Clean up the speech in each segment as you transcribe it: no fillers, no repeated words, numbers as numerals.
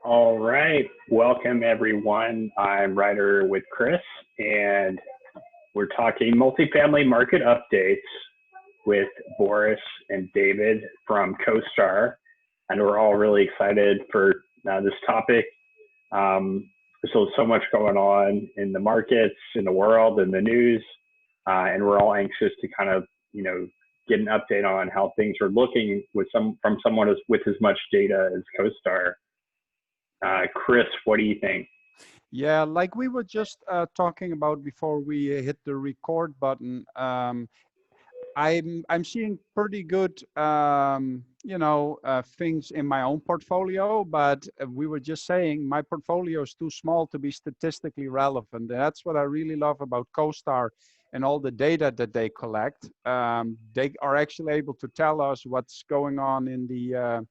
All right, welcome everyone. I'm Ryder with Chris, and we're talking multifamily market updates with Boris and David from CoStar, and we're all really excited for this topic. So much going on in the markets, in the world, in the news, and we're all anxious to kind of, get an update on how things are looking from someone with as much data as CoStar. Chris, what do you think? Yeah, like we were just talking about before we hit the record button, I'm seeing pretty good things in my own portfolio, but we were just saying my portfolio is too small to be statistically relevant. That's what I really love about CoStar and all the data that they collect. They are actually able to tell us what's going on in the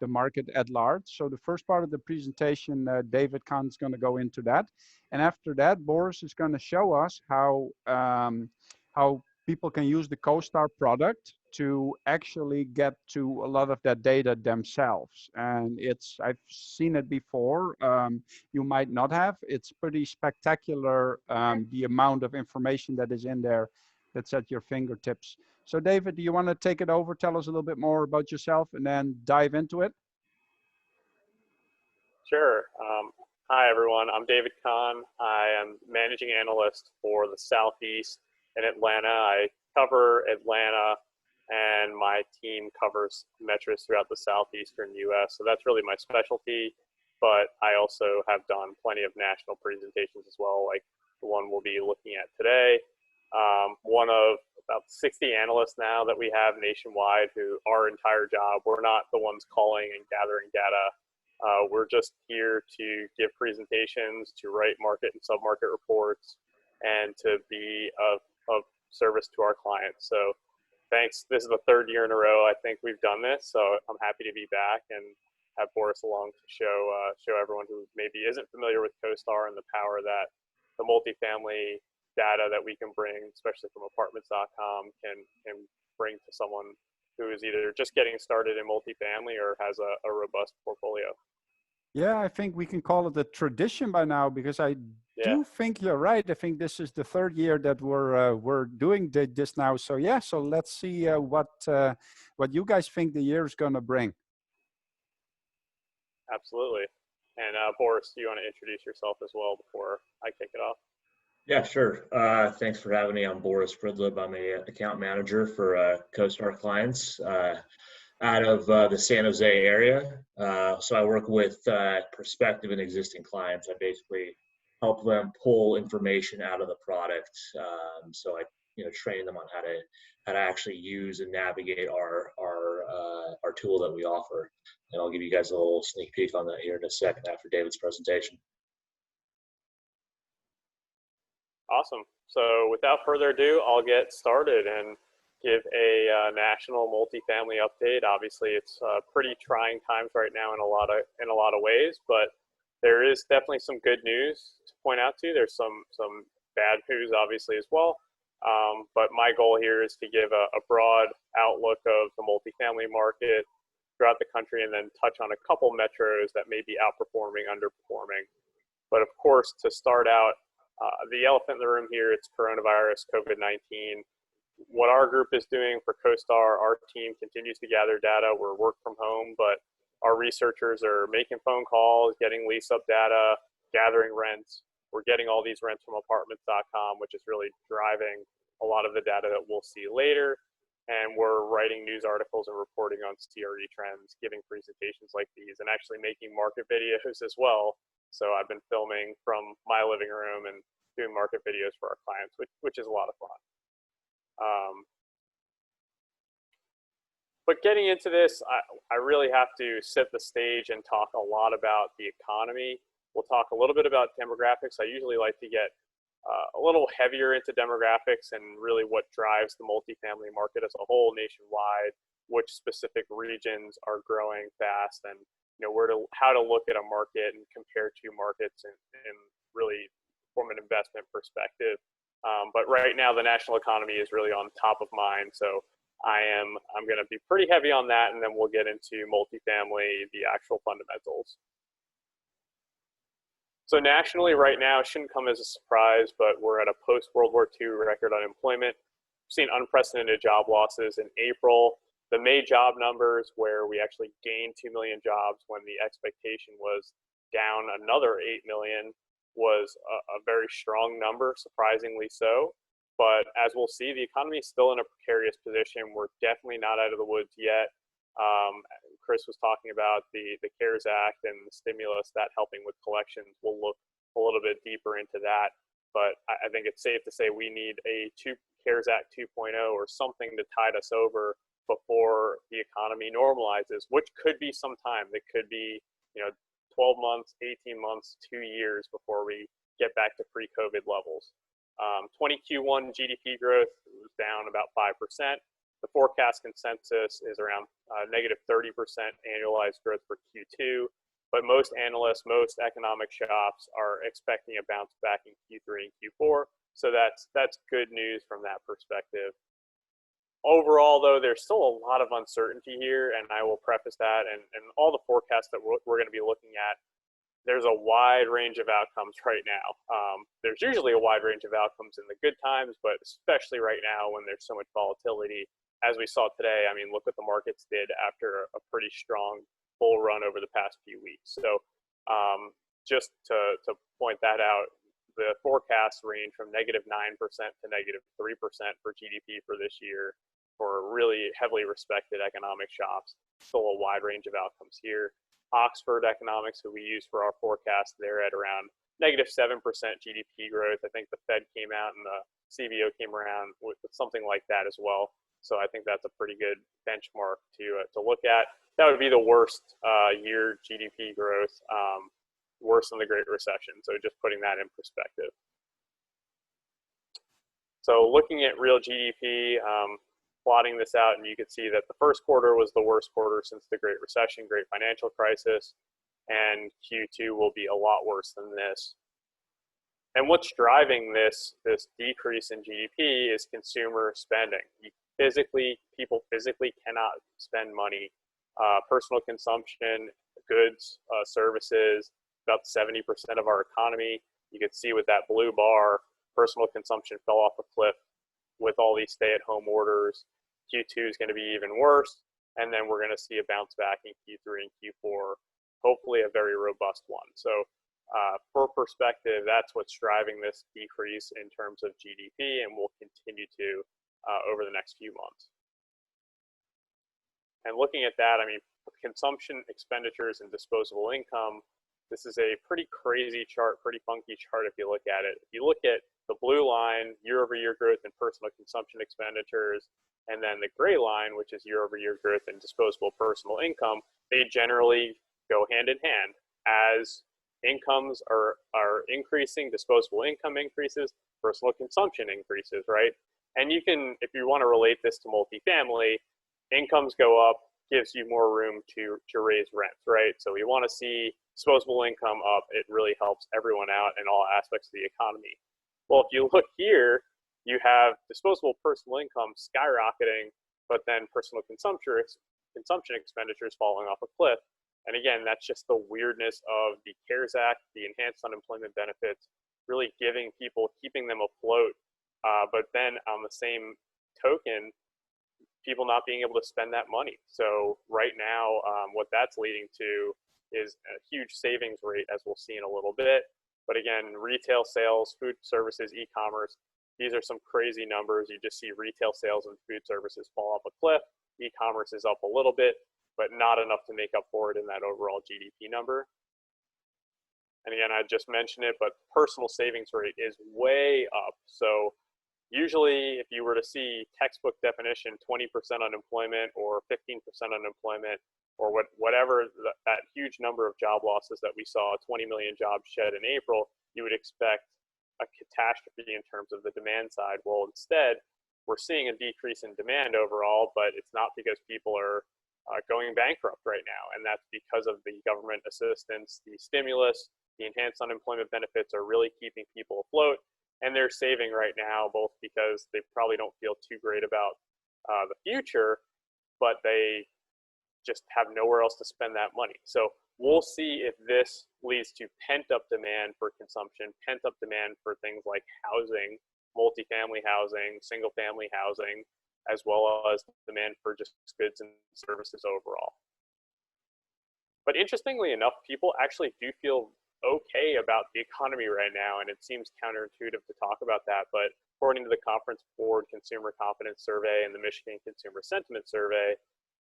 market at large. So the first part of the presentation, David Kahn is going to go into that. And after that, Boris is going to show us how people can use the CoStar product to actually get to a lot of that data themselves. And I've seen it before. You might not have. It's pretty spectacular, the amount of information that is in there that's at your fingertips. So David, do you want to take it over? Tell us a little bit more about yourself and then dive into it. Sure. Hi, everyone. I'm David Kahn. I am managing analyst for the Southeast in Atlanta. I cover Atlanta, and my team covers metros throughout the Southeastern U.S. So that's really my specialty, but I also have done plenty of national presentations as well, like the one we'll be looking at today. One of about 60 analysts now that we have nationwide who our entire job, we're not the ones calling and gathering data. We're just here to give presentations, to write market and sub-market reports, and to be of service to our clients. So thanks. This is the third year in a row I think we've done this, so I'm happy to be back and have Boris along to show everyone who maybe isn't familiar with CoStar and the power that the multifamily data that we can bring, especially from apartments.com, can bring to someone who is either just getting started in multifamily or has a robust portfolio. Yeah, I think we can call it a tradition by now, because I do think you're right. I think this is the third year that we're doing this now. So yeah, so let's see what you guys think the year is going to bring. Absolutely. And Boris, do you want to introduce yourself as well before I kick it off? Yeah, sure. Thanks for having me. I'm Boris Fridlib. I'm an account manager for CoStar clients out of the San Jose area. So I work with prospective and existing clients. I basically help them pull information out of the product. So I train them on how to actually use and navigate our tool that we offer. And I'll give you guys a little sneak peek on that here in a second after David's presentation. Awesome. So without further ado, I'll get started and give a national multifamily update. Obviously, it's pretty trying times right now in a lot of ways, but there is definitely some good news to point out to. There's some bad news, obviously, as well. But my goal here is to give a broad outlook of the multifamily market throughout the country, and then touch on a couple metros that may be outperforming, underperforming. But of course, to start out, the elephant in the room here, it's coronavirus, COVID-19. What our group is doing for CoStar, our team continues to gather data. We're work from home, but our researchers are making phone calls, getting lease-up data, gathering rents. We're getting all these rents from apartments.com, which is really driving a lot of the data that we'll see later. And we're writing news articles and reporting on CRE trends, giving presentations like these, and actually making market videos as well. So I've been filming from my living room and doing market videos for our clients, which is a lot of fun. But getting into this, I really have to set the stage and talk a lot about the economy. We'll talk a little bit about demographics. I usually like to get a little heavier into demographics and really what drives the multifamily market as a whole nationwide, which specific regions are growing fast, and how to look at a market and compare two markets and really from an investment perspective. But right now the national economy is really on top of mind. So I'm going to be pretty heavy on that, and then we'll get into multifamily, the actual fundamentals. So nationally right now, shouldn't come as a surprise, but we're at a post-World War II record unemployment. We've seen unprecedented job losses in April. The May job numbers, where we actually gained 2 million jobs when the expectation was down another 8 million, was a very strong number, surprisingly so. But as we'll see, the economy is still in a precarious position. We're definitely not out of the woods yet. Chris was talking about the CARES Act and the stimulus that helping with collections. We'll look a little bit deeper into that. But I think it's safe to say we need a CARES Act 2.0 or something to tide us over before the economy normalizes, which could be some time. It could be, 12 months, 18 months, 2 years before we get back to pre-COVID levels. 20 Q1 GDP growth was down about 5%. The forecast consensus is around negative 30% annualized growth for Q2, but most analysts, most economic shops are expecting a bounce back in Q3 and Q4. So that's good news from that perspective. Overall, though, there's still a lot of uncertainty here, and I will preface that. And all the forecasts that we're going to be looking at, there's a wide range of outcomes right now. There's usually a wide range of outcomes in the good times, but especially right now when there's so much volatility. As we saw today, I mean, look what the markets did after a pretty strong bull run over the past few weeks. So just to point that out, the forecasts range from -9% to -3% for GDP for this year for really heavily respected economic shops. Still a wide range of outcomes here. Oxford Economics, who we use for our forecast, they're at around -7% GDP growth. I think the Fed came out and the CBO came around with something like that as well. So I think that's a pretty good benchmark to look at. That would be the worst year GDP growth, worse than the Great Recession. So just putting that in perspective. So looking at real GDP, plotting this out, and you can see that the first quarter was the worst quarter since the Great Recession, Great Financial Crisis, and Q2 will be a lot worse than this. And what's driving this decrease in GDP is consumer spending. People physically cannot spend money. Personal consumption, goods, services, about 70% of our economy. You can see with that blue bar, personal consumption fell off a cliff with all these stay-at-home orders. Q2 is going to be even worse, and then we're going to see a bounce back in Q3 and Q4, hopefully a very robust one. So for perspective, that's what's driving this decrease in terms of GDP, and will continue to over the next few months. And looking at that, I mean, consumption, expenditures, and disposable income, this is a pretty crazy chart, pretty funky chart if you look at it. If you look at the blue line, year-over-year growth in personal consumption expenditures, and then the gray line, which is year-over-year growth in disposable personal income, they generally go hand in hand. As incomes are increasing, disposable income increases, personal consumption increases, right? And you can, if you want to relate this to multifamily, incomes go up, gives you more room to raise rents, right? So we want to see disposable income up. It really helps everyone out in all aspects of the economy. Well, if you look here, you have disposable personal income skyrocketing, but then personal consumption expenditures falling off a cliff. And again, that's just the weirdness of the CARES Act, the enhanced unemployment benefits, really giving people, keeping them afloat. But then on the same token, people not being able to spend that money. So right now, what that's leading to is a huge savings rate, as we'll see in a little bit. But again, retail sales, food services, e-commerce, these are some crazy numbers. You just see retail sales and food services fall off a cliff. E-commerce is up a little bit, but not enough to make up for it in that overall GDP number. And again, I just mentioned it, but personal savings rate is way up. So usually if you were to see textbook definition, 20% unemployment or 15% unemployment, or whatever that huge number of job losses that we saw, 20 million jobs shed in April, you would expect a catastrophe in terms of the demand side. Well, instead, we're seeing a decrease in demand overall, but it's not because people are going bankrupt right now. And that's because of the government assistance, the stimulus, the enhanced unemployment benefits are really keeping people afloat. And they're saving right now, both because they probably don't feel too great about the future, but they just have nowhere else to spend that money. So we'll see if this leads to pent-up demand for consumption, pent-up demand for things like housing, multifamily housing, single-family housing, as well as demand for just goods and services overall. But interestingly enough, people actually do feel okay about the economy right now, and it seems counterintuitive to talk about that, but according to the Conference Board Consumer Confidence Survey and the Michigan Consumer Sentiment Survey,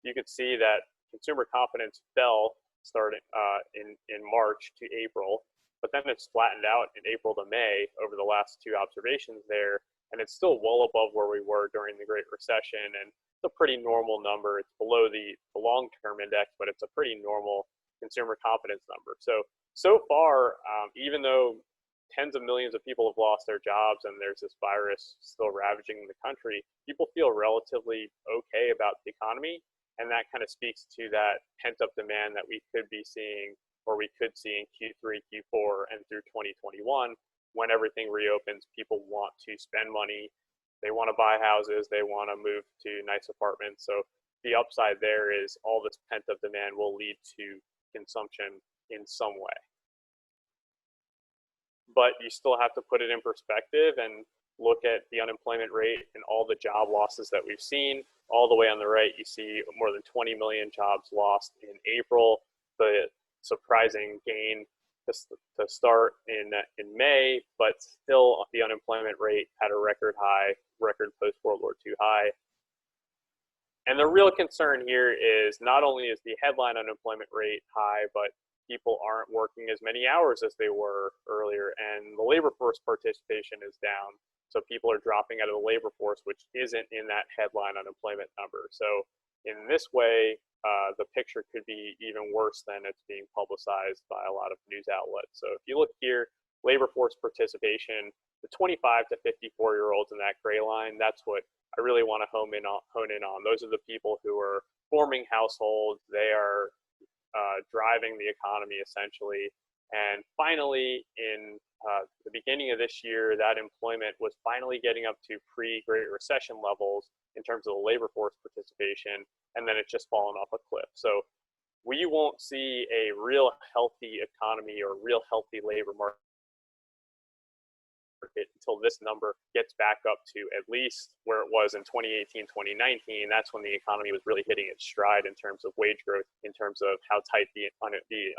you could see that consumer confidence fell starting in March to April, but then it's flattened out in April to May over the last two observations there, and it's still well above where we were during the Great Recession, and it's a pretty normal number. It's below the long-term index, but it's a pretty normal consumer confidence number. So far, even though tens of millions of people have lost their jobs and there's this virus still ravaging the country, people feel relatively okay about the economy. And that kind of speaks to that pent-up demand that we could be seeing, or we could see in Q3, Q4, and through 2021. When everything reopens, people want to spend money. They want to buy houses. They want to move to nice apartments. So the upside there is all this pent-up demand will lead to consumption in some way. But you still have to put it in perspective and look at the unemployment rate and all the job losses that we've seen. All the way on the right, you see more than 20 million jobs lost in April. The surprising gain to start in May, but still the unemployment rate at a record post-World War II high. And the real concern here is not only is the headline unemployment rate high, but people aren't working as many hours as they were earlier, and the labor force participation is down. So people are dropping out of the labor force, which isn't in that headline unemployment number. So in this way, the picture could be even worse than it's being publicized by a lot of news outlets. So if you look here, labor force participation, the 25 to 54-year-olds in that gray line, that's what I really want to hone in on. Those are the people who are forming households. They are driving the economy essentially. And finally, in the beginning of this year, that employment was finally getting up to pre-Great Recession levels in terms of the labor force participation, and then it's just fallen off a cliff. So we won't see a real healthy economy or real healthy labor market until this number gets back up to at least where it was in 2018, 2019. That's when the economy was really hitting its stride in terms of wage growth, in terms of how tight the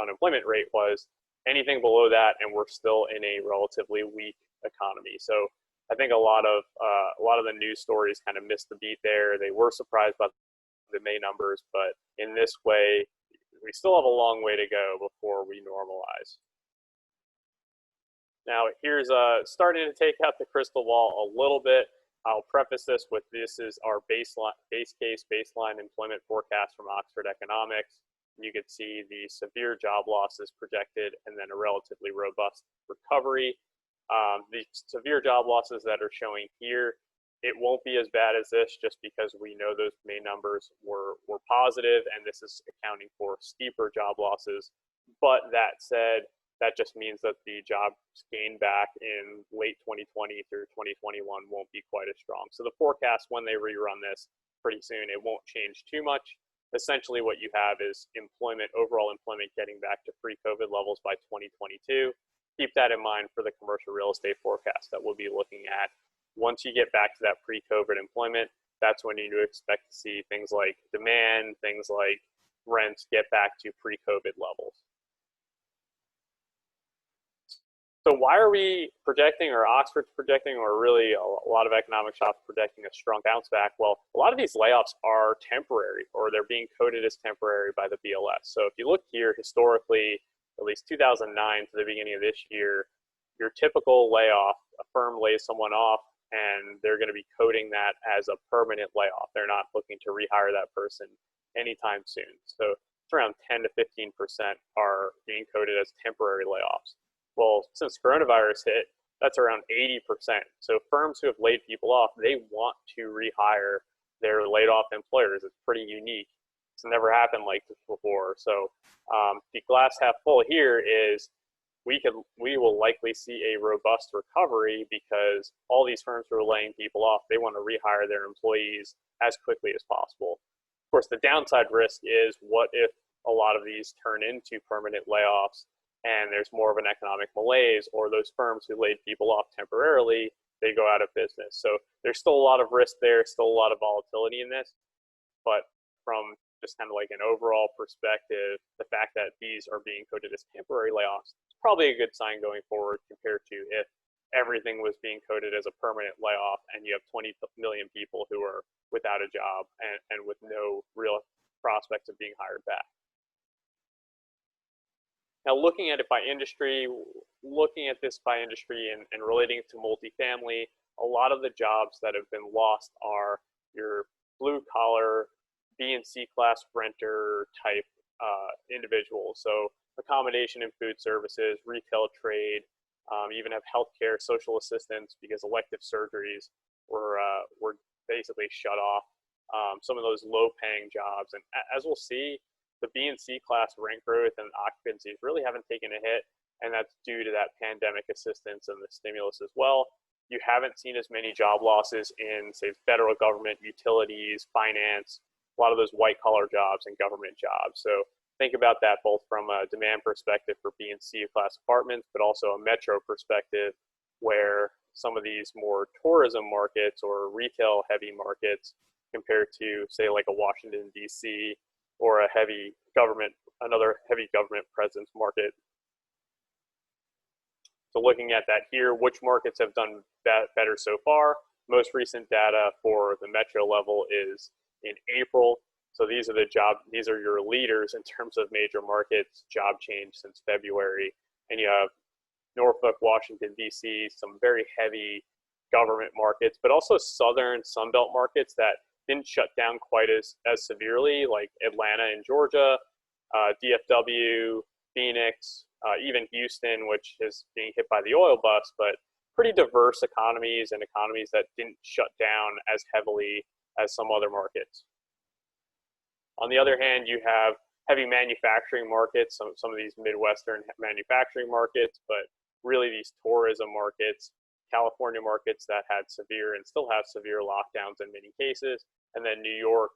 unemployment rate was. Anything below that, and we're still in a relatively weak economy. So I think a lot of the news stories kind of missed the beat there. They were surprised by the May numbers, but in this way, we still have a long way to go before we normalize. Now, here's starting to take out the crystal ball a little bit. I'll preface this with this is our base case baseline employment forecast from Oxford Economics. You could see the severe job losses projected and then a relatively robust recovery. The severe job losses that are showing here, it won't be as bad as this just because we know those May numbers were positive, and this is accounting for steeper job losses. But that said, that just means that the jobs gained back in late 2020 through 2021 won't be quite as strong. So the forecast, when they rerun this pretty soon, it won't change too much. Essentially what you have is overall employment getting back to pre-COVID levels by 2022. Keep that in mind for the commercial real estate forecast that we'll be looking at. Once you get back to that pre-COVID employment, that's when you expect to see things like demand, things like rents get back to pre-COVID levels. So why are we projecting, or Oxford's projecting, or really a lot of economic shops projecting a strong bounce back? Well, a lot of these layoffs are temporary, or they're being coded as temporary by the BLS. So if you look here, historically, at least 2009 to the beginning of this year, your typical layoff, a firm lays someone off, and they're going to be coding that as a permanent layoff. They're not looking to rehire that person anytime soon. So it's around 10 to 15% are being coded as temporary layoffs. Well, since coronavirus hit, that's around 80%. So firms who have laid people off, they want to rehire their laid off employers. It's pretty unique. It's never happened like this before. So the glass half full here is we will likely see a robust recovery because all these firms who are laying people off, they want to rehire their employees as quickly as possible. Of course, the downside risk is what if a lot of these turn into permanent layoffs and there's more of an economic malaise, or those firms who laid people off temporarily, they go out of business. So there's still a lot of risk there, still a lot of volatility in this. But from just kind of like an overall perspective, the fact that these are being coded as temporary layoffs is probably a good sign going forward compared to if everything was being coded as a permanent layoff and you have 20 million people who are without a job and with no real prospects of being hired back. Now, looking at it by industry, looking at this by industry and relating it to multifamily, a lot of the jobs that have been lost are your blue collar, B and C class renter type individuals. So accommodation and food services, retail trade, even have healthcare, social assistance, because elective surgeries were basically shut off. Some of those low paying jobs. And as we'll see, the B and C class rent growth and occupancies really haven't taken a hit, and that's due to that pandemic assistance and the stimulus as well. You haven't seen as many job losses in, say, federal government, utilities, finance, a lot of those white collar jobs and government jobs. So think about that both from a demand perspective for B and C class apartments, but also a metro perspective where some of these more tourism markets or retail heavy markets compared to, say, like a Washington, D.C., or a heavy government, another heavy government presence market. So looking at that here, which markets have done better so far? Most recent data for the metro level is in April. So these are your leaders in terms of major markets, job change since February. And you have Norfolk, Washington, D.C., some very heavy government markets, but also southern Sunbelt markets that didn't shut down quite as severely, like Atlanta and Georgia, DFW, Phoenix, even Houston, which is being hit by the oil bust, but pretty diverse economies and economies that didn't shut down as heavily as some other markets. On the other hand, you have heavy manufacturing markets, some of these Midwestern manufacturing markets, but really these tourism markets, California markets that had severe and still have severe lockdowns in many cases, and then New York,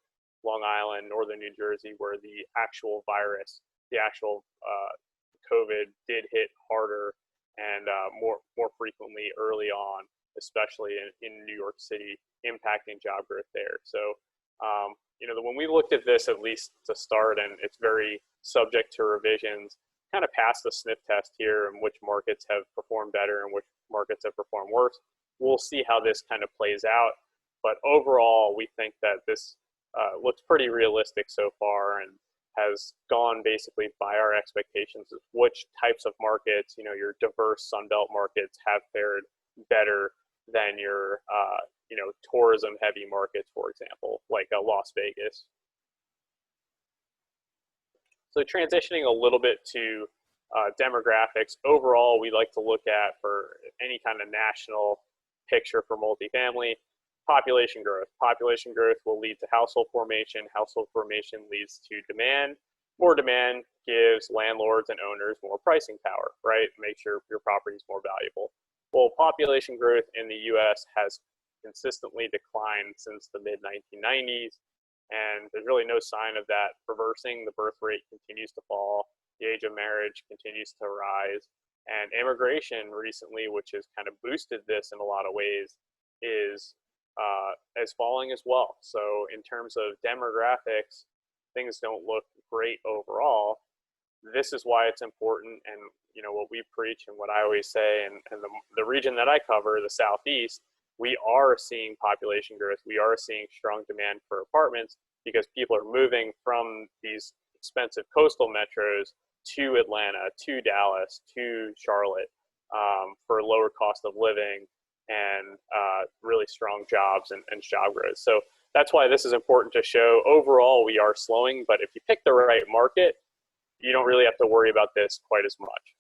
Long Island, Northern New Jersey, where the actual virus, the actual COVID did hit harder and more frequently early on, especially in New York City, impacting job growth there. So, when we looked at this, at least to start, and it's very subject to revisions, kind of passed the sniff test here and which markets have performed better and which markets have performed worse. We'll see how this kind of plays out. But overall, we think that this looks pretty realistic so far and has gone basically by our expectations of which types of markets, your diverse Sunbelt markets have fared better than your, tourism heavy markets, for example, like Las Vegas. So transitioning a little bit to demographics, overall, we like to look at for any kind of national picture for multifamily, population growth. Population growth will lead to household formation. Household formation leads to demand. More demand gives landlords and owners more pricing power, right? Make sure your property is more valuable. Well, population growth in the U.S. has consistently declined since the mid-1990s, and there's really no sign of that reversing. The birth rate continues to fall. The age of marriage continues to rise. And immigration recently, which has kind of boosted this in a lot of ways, is falling as well. So in terms of demographics, things don't look great overall. This is why it's important, and what we preach and what I always say, and the region that I cover, the Southeast, we are seeing population growth. We are seeing strong demand for apartments because people are moving from these expensive coastal metros to Atlanta, to Dallas, to Charlotte for lower cost of living and really strong jobs and job growth. So that's why this is important to show. Overall, we are slowing, but if you pick the right market, you don't really have to worry about this quite as much.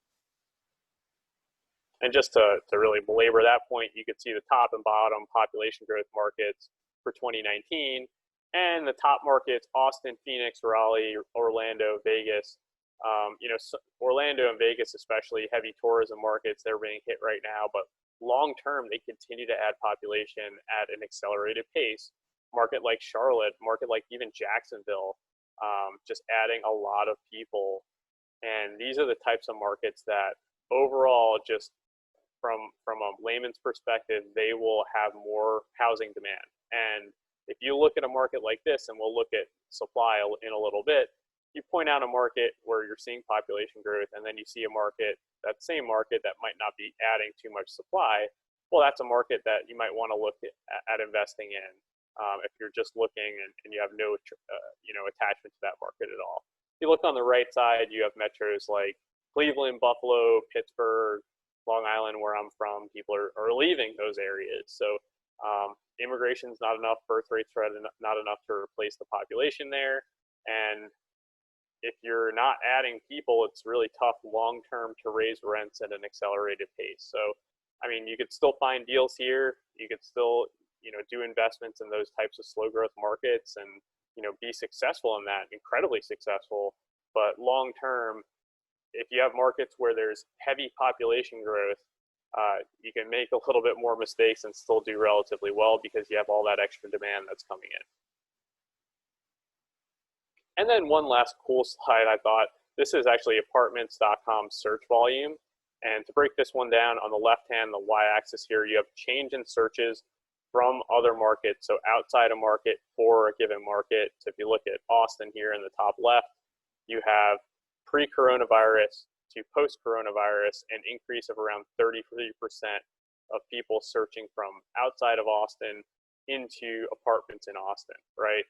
And just to really belabor that point, you could see the top and bottom population growth markets for 2019. And the top markets, Austin, Phoenix, Raleigh, Orlando, Vegas. Orlando and Vegas, especially heavy tourism markets, they're being hit right now. But long term, they continue to add population at an accelerated pace. market like Charlotte, market like even Jacksonville, just adding a lot of people. And these are the types of markets that overall, just from a layman's perspective, they will have more housing demand. And if you look at a market like this, and we'll look at supply in a little bit, you point out a market where you're seeing population growth, and then you see a market, that same market that might not be adding too much supply. Well, that's a market that you might want to look at investing in if you're just looking and you have no attachment to that market at all. If you look on the right side, you have metros like Cleveland, Buffalo, Pittsburgh, Long Island, where I'm from. People are leaving those areas. So immigration's not enough, birth rates are not enough to replace the population there. And if you're not adding people, it's really tough long-term to raise rents at an accelerated pace. So, I mean, you could still find deals here. You could still, do investments in those types of slow growth markets and, be successful in that, incredibly successful. But long-term, if you have markets where there's heavy population growth, you can make a little bit more mistakes and still do relatively well because you have all that extra demand that's coming in. And then one last cool slide, I thought, this is actually apartments.com search volume. And to break this one down, on the left hand, the y-axis here, you have change in searches from other markets, so outside a market for a given market. So if you look at Austin here in the top left, you have pre-coronavirus to post-coronavirus, an increase of around 33% of people searching from outside of Austin into apartments in Austin, right?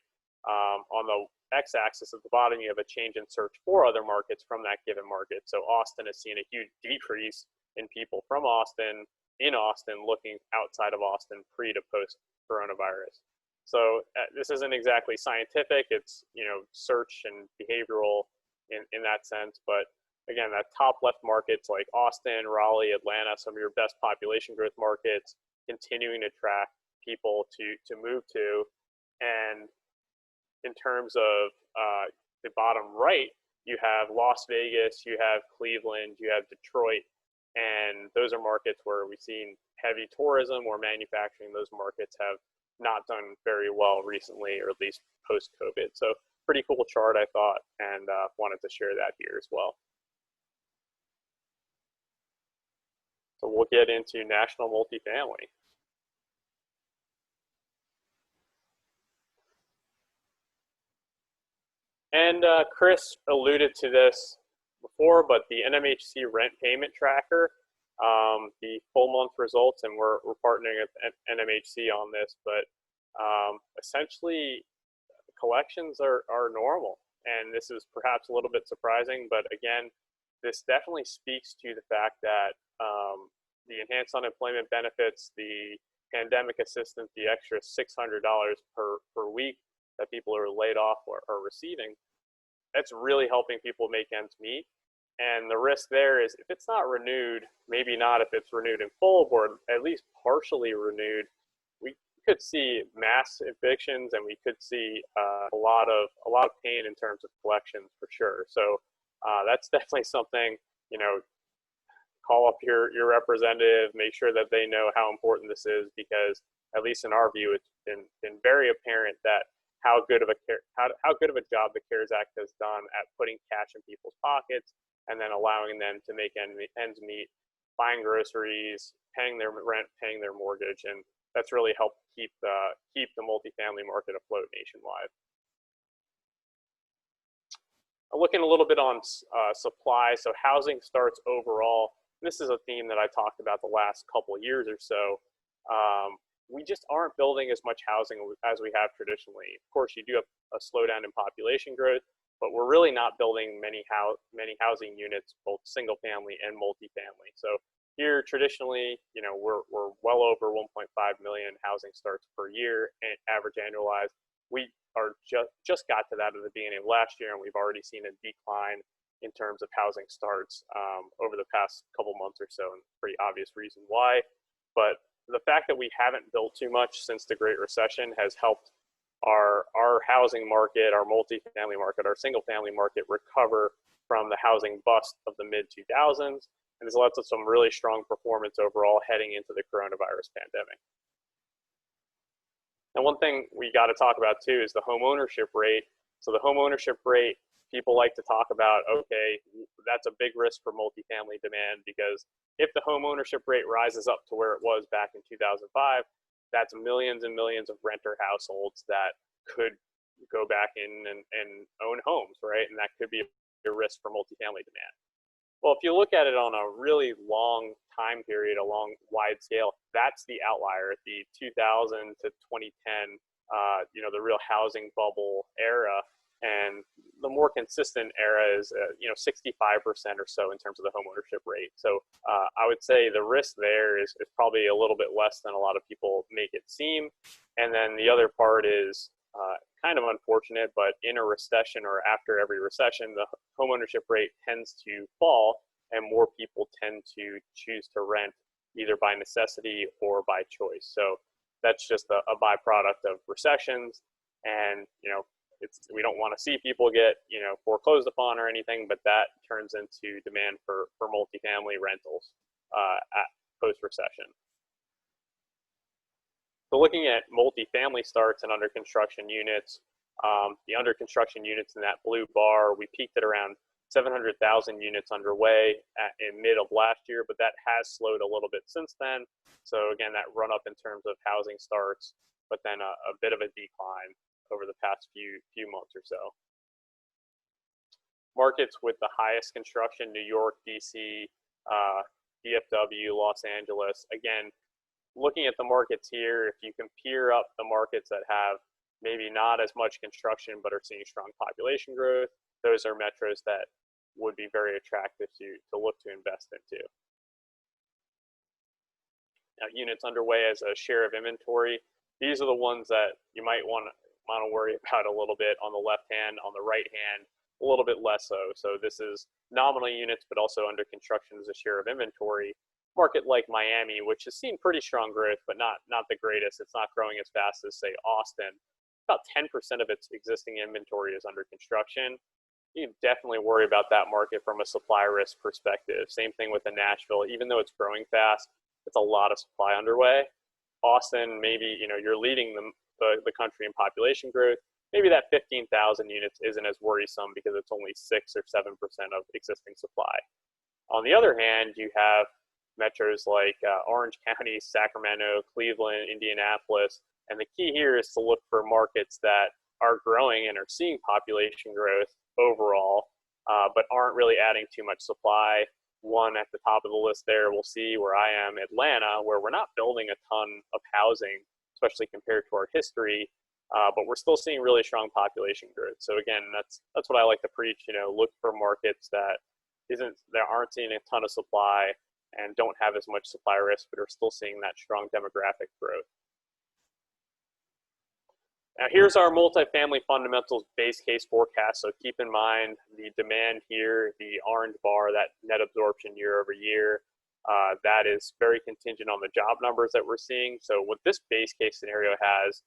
On the x-axis at the bottom, you have a change in search for other markets from that given market. So Austin has seen a huge decrease in people from Austin, in Austin, looking outside of Austin pre to post coronavirus. So this isn't exactly scientific. It's, search and behavioral in that sense. But again, that top left markets like Austin, Raleigh, Atlanta, some of your best population growth markets, continuing to attract people to move to. And in terms of the bottom right, you have Las Vegas, you have Cleveland, you have Detroit, and those are markets where we've seen heavy tourism or manufacturing. Those markets have not done very well recently, or at least post-COVID. So pretty cool chart, I thought, and wanted to share that here as well. So we'll get into national multifamily. And Chris alluded to this before, but the NMHC rent payment tracker, the full month results, and we're partnering with NMHC on this, but essentially collections are normal. And this is perhaps a little bit surprising, but again, this definitely speaks to the fact that the enhanced unemployment benefits, the pandemic assistance, the extra $600 per week that people who are laid off are receiving, that's really helping people make ends meet. And the risk there is if it's not renewed, maybe not if it's renewed in full, or at least partially renewed, we could see mass evictions, and we could see a lot of pain in terms of collections for sure. So that's definitely something, call up your representative, make sure that they know how important this is, because at least in our view, it's been very apparent that how good of a job the CARES Act has done at putting cash in people's pockets and then allowing them to make ends meet, buying groceries, paying their rent, paying their mortgage, and that's really helped keep the multifamily market afloat nationwide. Looking a little bit on supply, so housing starts overall. This is a theme that I talked about the last couple of years or so. We just aren't building as much housing as we have traditionally. Of course, you do have a slowdown in population growth, but we're really not building many housing units, both single family and multifamily. So here, traditionally, we're well over 1.5 million housing starts per year, and average annualized. We are just got to that at the beginning of last year, and we've already seen a decline in terms of housing starts over the past couple months or so, and pretty obvious reason why. But the fact that we haven't built too much since the Great Recession has helped our housing market, our multifamily market, our single family market recover from the housing bust of the mid-2000s. And this led to some really strong performance overall heading into the coronavirus pandemic. And one thing we got to talk about too is the home ownership rate. So the home ownership rate, people like to talk about, okay, that's a big risk for multifamily demand, because if the home ownership rate rises up to where it was back in 2005, that's millions and millions of renter households that could go back in and own homes, right? And that could be a risk for multifamily demand. Well, if you look at it on a really long time period, a long wide scale, that's the outlier. The 2000 to 2010, the real housing bubble era. And the more consistent era is, 65% or so in terms of the home ownership rate. So I would say the risk there is probably a little bit less than a lot of people make it seem. And then the other part is kind of unfortunate, but in a recession or after every recession, the home ownership rate tends to fall and more people tend to choose to rent either by necessity or by choice. So that's just a byproduct of recessions. And, we don't want to see people get, foreclosed upon or anything, but that turns into demand for multifamily rentals at post-recession. So looking at multifamily starts and under construction units, the under construction units in that blue bar, we peaked at around 700,000 units underway in mid of last year, but that has slowed a little bit since then. So again, that run up in terms of housing starts, but then a bit of a decline over the past few months or so. Markets with the highest construction: New York, DC, DFW, Los Angeles. Again, looking at the markets here, if you compare up the markets that have maybe not as much construction but are seeing strong population growth, those are metros that would be very attractive to look to invest into. Now, units underway as a share of inventory, these are the ones that you might want to worry about a little bit on the left hand. On the right hand, a little bit less so. So this is nominal units, but also under construction as a share of inventory. Market like Miami, which has seen pretty strong growth, but not the greatest. It's not growing as fast as, say, Austin. About 10% of its existing inventory is under construction. You definitely worry about that market from a supply risk perspective. Same thing with the Nashville. Even though it's growing fast, it's a lot of supply underway. Austin, maybe you're leading the country in population growth. Maybe that 15,000 units isn't as worrisome because it's only 6 or 7% of existing supply. On the other hand, you have metros like Orange County, Sacramento, Cleveland, Indianapolis, and the key here is to look for markets that are growing and are seeing population growth overall, but aren't really adding too much supply. One at the top of the list there, we'll see where I am, Atlanta, where we're not building a ton of housing, especially compared to our history, but we're still seeing really strong population growth. So again, that's what I like to preach. Look for markets that aren't seeing a ton of supply and don't have as much supply risk, but are still seeing that strong demographic growth. Now here's our multifamily fundamentals base case forecast. So keep in mind the demand here, the orange bar, that net absorption year over year. That is very contingent on the job numbers that we're seeing. So what this base case scenario has,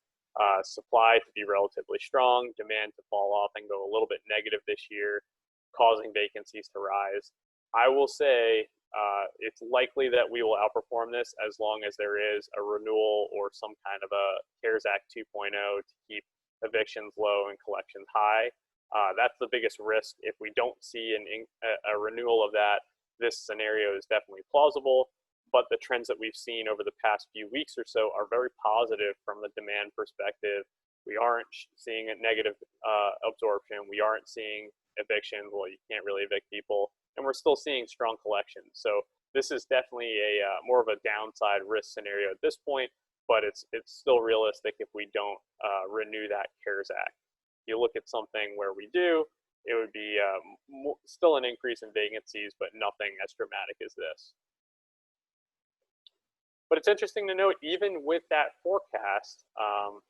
supply to be relatively strong, demand to fall off and go a little bit negative this year, causing vacancies to rise. I will say it's likely that we will outperform this as long as there is a renewal or some kind of a CARES Act 2.0 to keep evictions low and collections high. That's the biggest risk. If we don't see a renewal of that, this scenario is definitely plausible, but the trends that we've seen over the past few weeks or so are very positive from the demand perspective. We aren't seeing a negative absorption. We aren't seeing evictions. Well, you can't really evict people, and we're still seeing strong collections. So this is definitely a more of a downside risk scenario at this point, but it's still realistic if we don't renew that CARES Act. You look at something where we do, it would be still an increase in vacancies, but nothing as dramatic as this. But it's interesting to note, even with that forecast,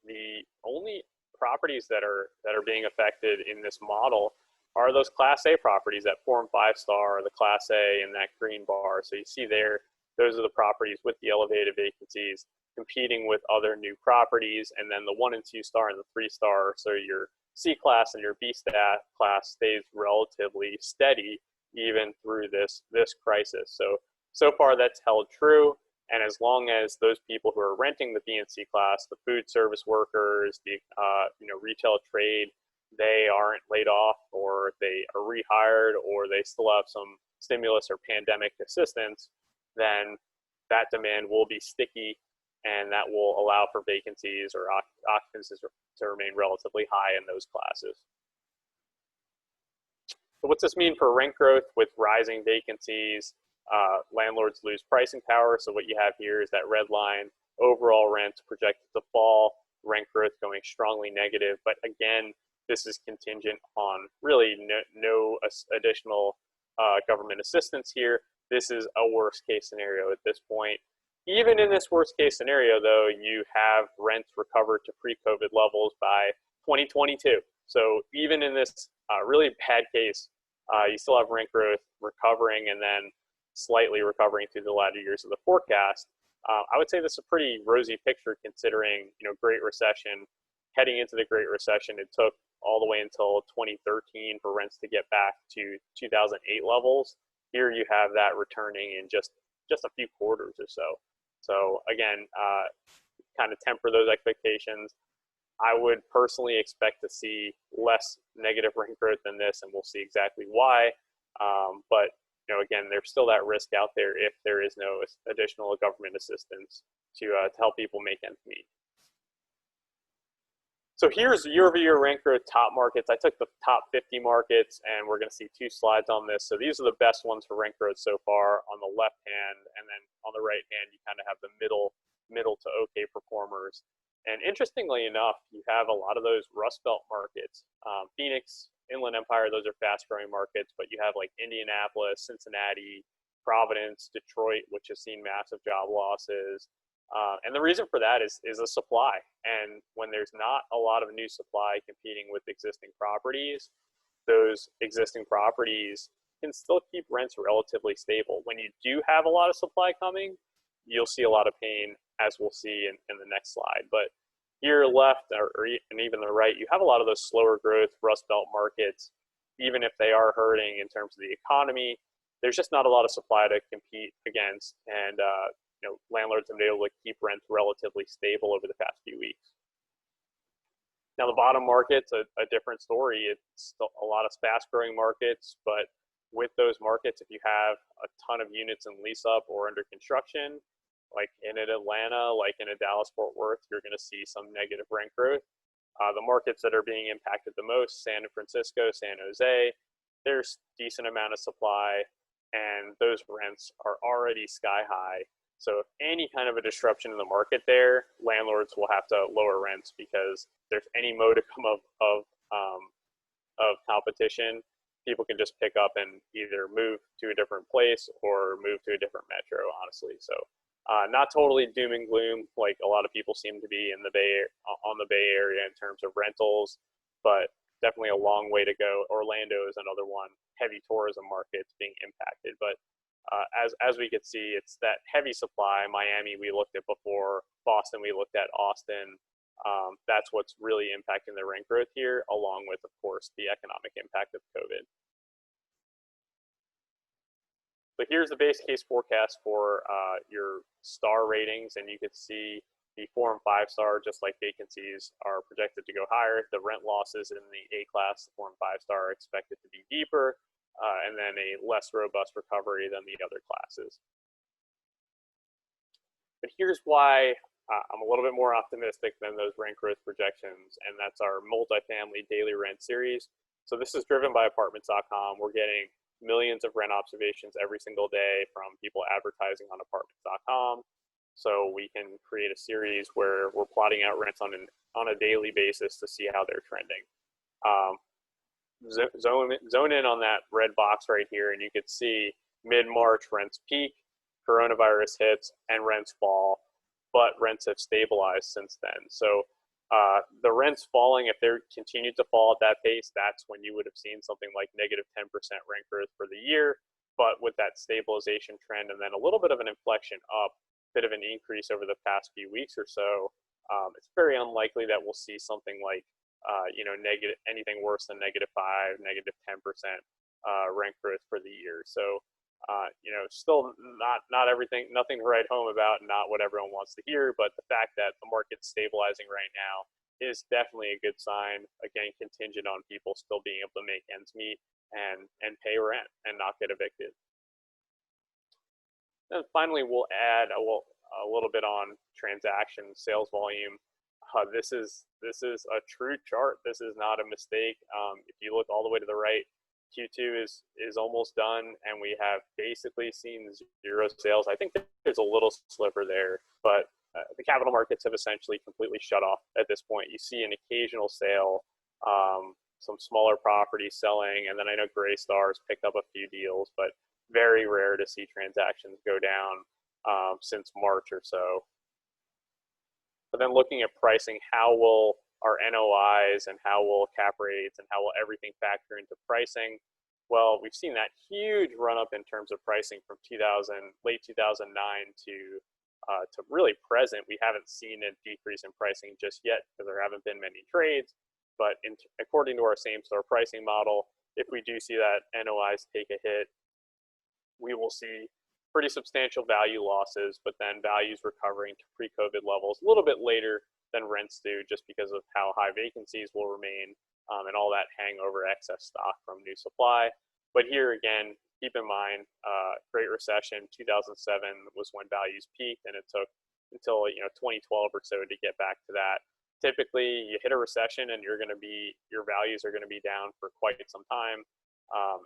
the only properties that are being affected in this model are those Class A properties, that 4 and 5 star, the Class A in that green bar. So you see there, those are the properties with the elevated vacancies competing with other new properties, and then the 1 and 2 star and the 3 star. So your C class and your B stat class stays relatively steady even through this crisis. So far that's held true, And as long as those people who are renting the B and C class, the food service workers, the retail trade, they aren't laid off, or they are rehired, or they still have some stimulus or pandemic assistance, then that demand will be sticky, and that will allow for vacancies or occupancies to remain relatively high in those classes. So what's this mean for rent growth with rising vacancies? Landlords lose pricing power. So what you have here is that red line, overall rent projected to fall, rent growth going strongly negative. But again, this is contingent on really no additional government assistance here. This is a worst case scenario at this point. Even in this worst case scenario, though, you have rents recovered to pre-COVID levels by 2022. So even in this really bad case, you still have rent growth recovering and then slightly recovering through the latter years of the forecast. I would say this is a pretty rosy picture considering, Great Recession. Heading into the Great Recession, it took all the way until 2013 for rents to get back to 2008 levels. Here you have that returning in just a few quarters or so. So again, kind of temper those expectations. I would personally expect to see less negative rent growth than this, and we'll see exactly why. But again, there's still that risk out there if there is no additional government assistance to help people make ends meet. So here's year-over-year rent growth top markets. I took the top 50 markets, and we're going to see 2 slides on this. So these are the best ones for rent growth so far on the left hand, and then on the right hand, you kind of have the middle to okay performers. And interestingly enough, you have a lot of those Rust Belt markets. Phoenix, Inland Empire, those are fast-growing markets, but you have like Indianapolis, Cincinnati, Providence, Detroit, which has seen massive job losses. And the reason for that is the supply. And when there's not a lot of new supply competing with existing properties, those existing properties can still keep rents relatively stable. When you do have a lot of supply coming, you'll see a lot of pain, as we'll see in the next slide. But here left, and even the right, you have a lot of those slower growth Rust Belt markets. Even if they are hurting in terms of the economy, there's just not a lot of supply to compete against. And landlords have been able to keep rents relatively stable over the past few weeks. Now, the bottom market's a different story. It's still a lot of fast-growing markets, but with those markets, if you have a ton of units in lease-up or under construction, like in Atlanta, like in a Dallas-Fort Worth, you're going to see some negative rent growth. The markets that are being impacted the most, San Francisco, San Jose, there's decent amount of supply, and those rents are already sky high. So if any kind of a disruption in the market there, landlords will have to lower rents because there's any modicum of competition, people can just pick up and either move to a different place or move to a different metro, honestly. So not totally doom and gloom like a lot of people seem to be on the Bay Area in terms of rentals, but definitely a long way to go. Orlando is another one, heavy tourism markets being impacted, but as we could see, it's that heavy supply. Miami we looked at before, Boston we looked at, Austin. That's what's really impacting the rent growth here, along with, of course, the economic impact of COVID. So here's the base case forecast for your star ratings, and you could see the 4 and 5 star, just like vacancies, are projected to go higher. The rent losses in the A class, the 4 and 5 star, are expected to be deeper. And then a less robust recovery than the other classes. But here's why I'm a little bit more optimistic than those rent growth projections, and that's our multifamily daily rent series. So this is driven by apartments.com. We're getting millions of rent observations every single day from people advertising on apartments.com. So we can create a series where we're plotting out rents on a daily basis to see how they're trending. Zone in on that red box right here, and you could see mid-March rents peak, coronavirus hits, and rents fall, but rents have stabilized since then. So the rents falling, if they're continued to fall at that pace, that's when you would have seen something like negative 10% rent growth for the year. But with that stabilization trend and then a little bit of an inflection up, bit of an increase over the past few weeks or so, it's very unlikely that we'll see something like negative, anything worse than -5, -10% rent growth for the year. So Still not everything, nothing to write home about, and not what everyone wants to hear. But the fact that the market's stabilizing right now is definitely a good sign. Again, contingent on people still being able to make ends meet and pay rent and not get evicted. And finally, we'll add a little bit on transaction sales volume. This is a true chart. This is not a mistake. If you look all the way to the right, Q2 is almost done, and we have basically seen 0 sales. I think there's a little sliver there, but the capital markets have essentially completely shut off at this point. You see an occasional sale, some smaller properties selling, and then I know Greystar's picked up a few deals, but very rare to see transactions go down since March or so. But then looking at pricing, how will our NOIs and how will cap rates and how will everything factor into pricing? Well, we've seen that huge run up in terms of pricing from late 2009 to really present. We haven't seen a decrease in pricing just yet because there haven't been many trades. But according to our same store pricing model, if we do see that NOIs take a hit, we will see pretty substantial value losses, but then values recovering to pre-COVID levels a little bit later than rents do, just because of how high vacancies will remain and all that hangover excess stock from new supply. But here again, keep in mind, Great Recession 2007 was when values peaked, and it took until 2012 or so to get back to that. Typically, you hit a recession and your values are going to be down for quite some time.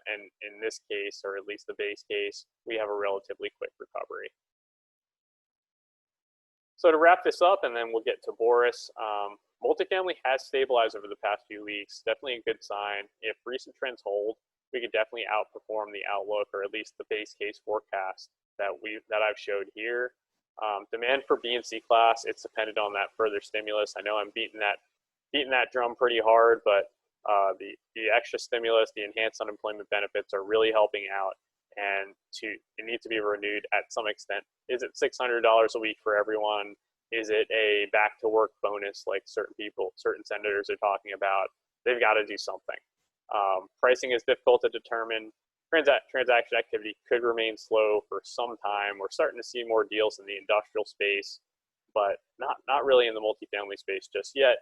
And in this case, or at least the base case, we have a relatively quick recovery. So to wrap this up, and then we'll get to Boris, multifamily has stabilized over the past few weeks. Definitely a good sign. If recent trends hold, we could definitely outperform the outlook, or at least the base case forecast that I've showed here. Demand for B and C class, it's dependent on that further stimulus. I know I'm beating that drum pretty hard, but the extra stimulus, the enhanced unemployment benefits are really helping out, and it needs to be renewed at some extent. Is it $600 a week for everyone? Is it a back to work bonus like certain senators are talking about? They've got to do something. Pricing is difficult to determine. Transaction activity could remain slow for some time. We're starting to see more deals in the industrial space, but not really in the multifamily space just yet.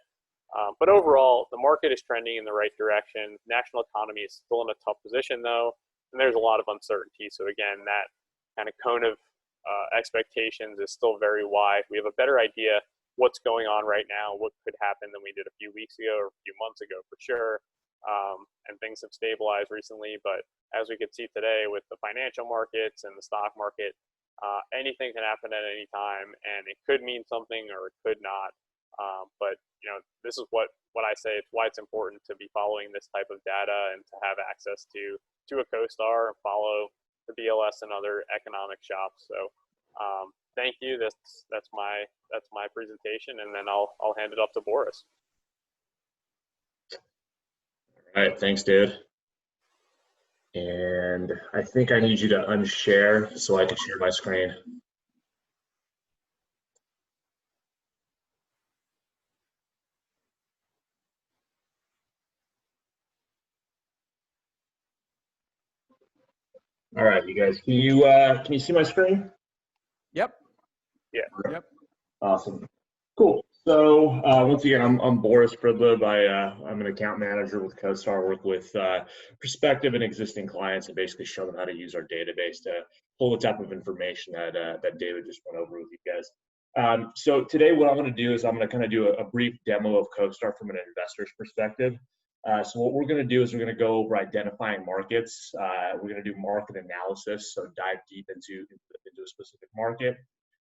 But overall, the market is trending in the right direction. National economy is still in a tough position, though, and there's a lot of uncertainty. So again, that kind of cone of expectations is still very wide. We have a better idea what's going on right now, what could happen than we did a few weeks ago or a few months ago for sure. And things have stabilized recently, but as we can see today with the financial markets and the stock market, anything can happen at any time, and it could mean something or it could not. But this is what I say. It's why it's important to be following this type of data and to have access to a CoStar and follow the BLS and other economic shops. So thank you. That's my presentation, and then I'll hand it up to Boris. All right, thanks, David. And I think I need you to unshare so I can share my screen. All right, you guys, can you see my screen? Yep. Yeah. Yep. Awesome. Cool. So once again, I'm Boris Fridlib. I'm an account manager with CoStar. I work with prospective and existing clients and basically show them how to use our database to pull the type of information that David just went over with you guys. So today, what I'm going to do is I'm going to kind of do a brief demo of CoStar from an investor's perspective. So what we're going to do is we're going to go over identifying markets. We're going to do market analysis, so dive deep into a specific market.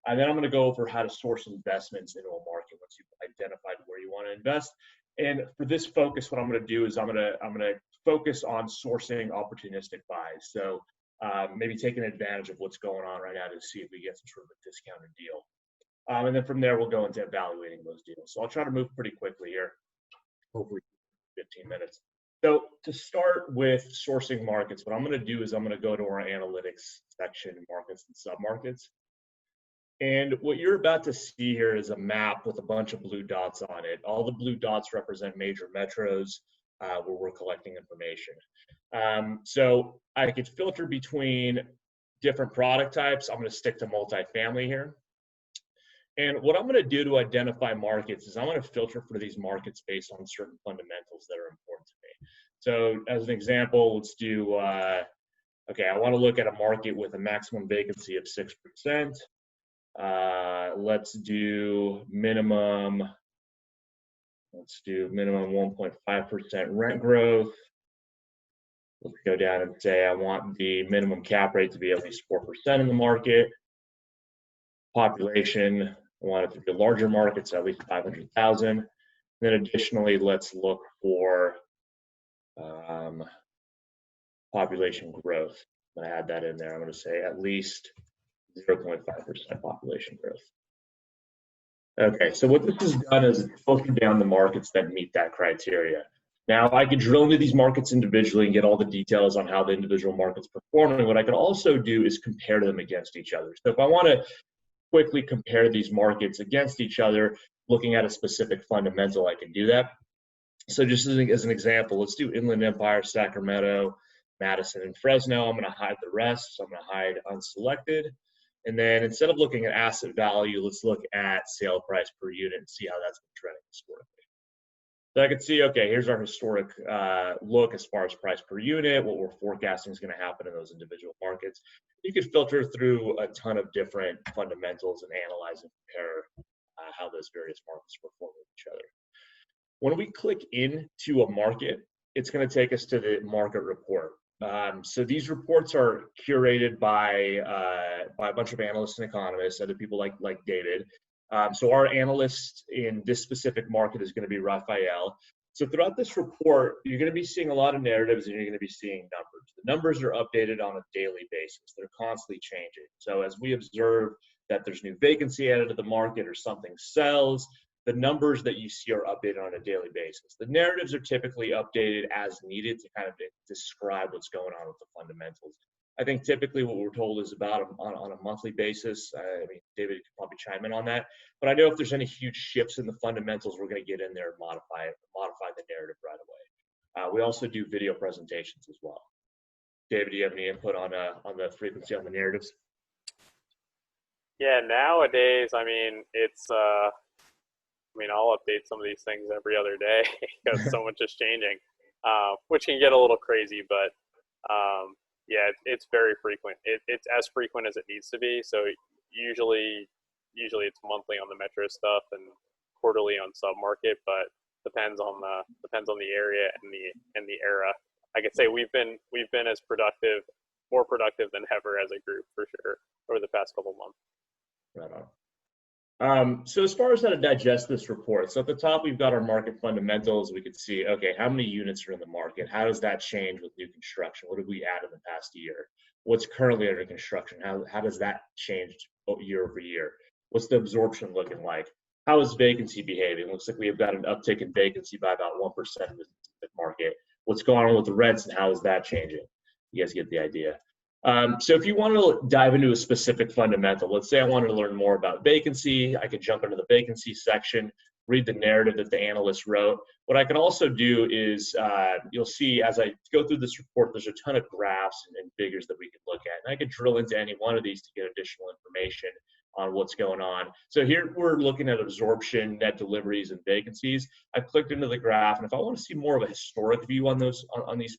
And then I'm going to go over how to source investments into a market once you've identified where you want to invest. And for this focus, what I'm going to do is I'm going to focus on sourcing opportunistic buys. So maybe taking advantage of what's going on right now to see if we get some sort of a discounted deal. And then from there, we'll go into evaluating those deals. So I'll try to move pretty quickly here, hopefully 15 minutes. So to start with sourcing markets, what I'm going to do is I'm going to go to our analytics section, markets and submarkets. And what you're about to see here is a map with a bunch of blue dots on it. All the blue dots represent major metros where we're collecting information. So I could filter between different product types. I'm going to stick to multifamily here. And what I'm going to do to identify markets is I'm going to filter for these markets based on certain fundamentals that are important to me. So as an example, let's do, okay, I want to look at a market with a maximum vacancy of 6%. Let's do minimum 1.5% rent growth. Let's go down and say I want the minimum cap rate to be at least 4% in the market. Population, I want it to be a larger market, so at least 500,000. Then additionally, let's look for population growth. I'm going to add that in there. I'm going to say at least 0.5% population growth. Okay, so what this has done is filtered down the markets that meet that criteria. Now, I could drill into these markets individually and get all the details on how the individual market's performing. What I could also do is compare them against each other. So if I want to quickly compare these markets against each other, looking at a specific fundamental, I can do that. So just as an example, let's do Inland Empire, Sacramento, Madison, and Fresno. I'm going to hide the rest, so I'm going to hide unselected. And then instead of looking at asset value, let's look at sale price per unit and see how that's been trending historically. So I can see, okay, here's our historic look as far as price per unit, what we're forecasting is going to happen in those individual markets. You could filter through a ton of different fundamentals and analyze and compare how those various markets perform with each other. When we click into a market, it's going to take us to the market report. So these reports are curated by a bunch of analysts and economists, other people like David. So our analyst in this specific market is going to be Raphael. So throughout this report, you're going to be seeing a lot of narratives and you're going to be seeing numbers. The numbers are updated on a daily basis. They're constantly changing. So as we observe that there's new vacancy added to the market or something sells, the numbers that you see are updated on a daily basis. The narratives are typically updated as needed to kind of describe what's going on with the fundamentals. I think typically what we're told is about on a monthly basis. I mean, David could probably chime in on that. But I know if there's any huge shifts in the fundamentals, we're going to get in there and modify the narrative right away. We also do video presentations as well. David, do you have any input on the frequency on the narratives? Yeah, nowadays, I mean, it's I'll update some of these things every other day because so much is changing, which can get a little crazy, but yeah, it's very frequent. It's as frequent as it needs to be. So usually it's monthly on the metro stuff and quarterly on submarket, but depends on the area and the era. I could say we've been as more productive than ever as a group for sure over the past couple months. Right on. So as far as how to digest this report, so at the top we've got our market fundamentals. We could see, okay, how many units are in the market? How does that change with new construction? What did we add in the past year? What's currently under construction? How does that change year over year? What's the absorption looking like? How is vacancy behaving? Looks like we have got an uptick in vacancy by about 1% in the market. What's going on with the rents and how is that changing? You guys get the idea. So if you want to dive into a specific fundamental, let's say I wanted to learn more about vacancy, I could jump into the vacancy section, read the narrative that the analyst wrote. What I can also do is, you'll see as I go through this report, there's a ton of graphs and figures that we can look at. And I could drill into any one of these to get additional information on what's going on. So here we're looking at absorption, net deliveries, and vacancies. I've clicked into the graph, and if I want to see more of a historic view on these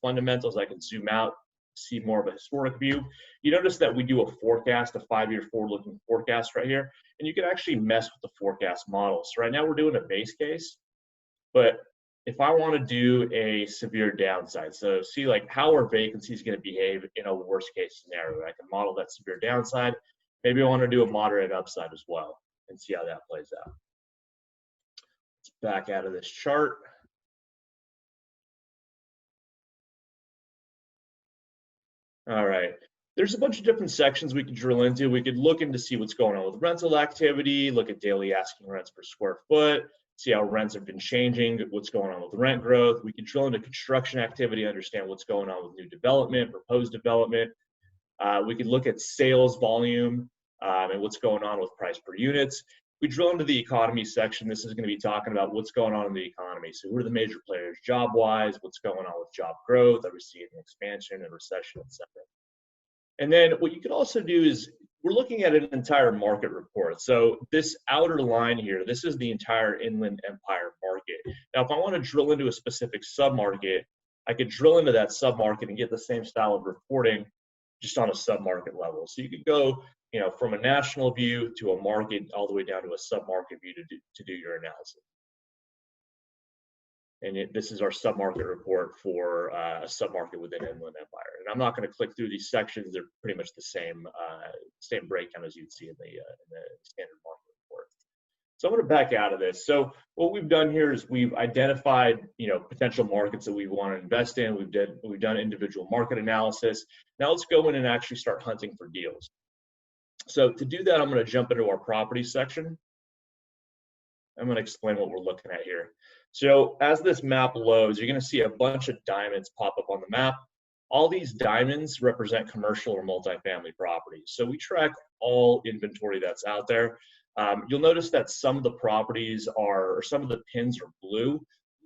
fundamentals, I can zoom out, see more of a historic view. You notice that we do a forecast, a 5-year forward-looking forecast right here, and you can actually mess with the forecast model. So right now we're doing a base case, but if I want to do a severe downside, so see like how are vacancies going to behave in a worst case scenario, I can model that severe downside. Maybe I want to do a moderate upside as well and see how that plays out. Let's back out of this chart. All right, there's a bunch of different sections we could drill into. We could look into see what's going on with rental activity, look at daily asking rents per square foot, see how rents have been changing, what's going on with rent growth. We could drill into construction activity, understand what's going on with new development, proposed development. We could look at sales volume and what's going on with price per units. We drill into the economy section. This is going to be talking about what's going on in the economy. So who are the major players job-wise? What's going on with job growth? Are we seeing an expansion and recession, et cetera? And then what you can also do is we're looking at an entire market report. So this outer line here, this is the entire Inland Empire market. Now, if I want to drill into a specific submarket, I could drill into that submarket and get the same style of reporting just on a submarket level. So you could go, you know, from a national view to a market all the way down to a submarket view to do your analysis. And this is our submarket report for a submarket within Inland Empire. And I'm not going to click through these sections. They're pretty much the same breakdown as you'd see in the standard market report. So I'm going to back out of this. So what we've done here is we've identified, you know, potential markets that we want to invest in. We've done individual market analysis. Now let's go in and actually start hunting for deals. So to do that, I'm going to jump into our property section. I'm going to explain what we're looking at here. So as this map loads, you're going to see a bunch of diamonds pop up on the map. All these diamonds represent commercial or multifamily properties. So we track all inventory that's out there. You'll notice that some of the properties or some of the pins are blue.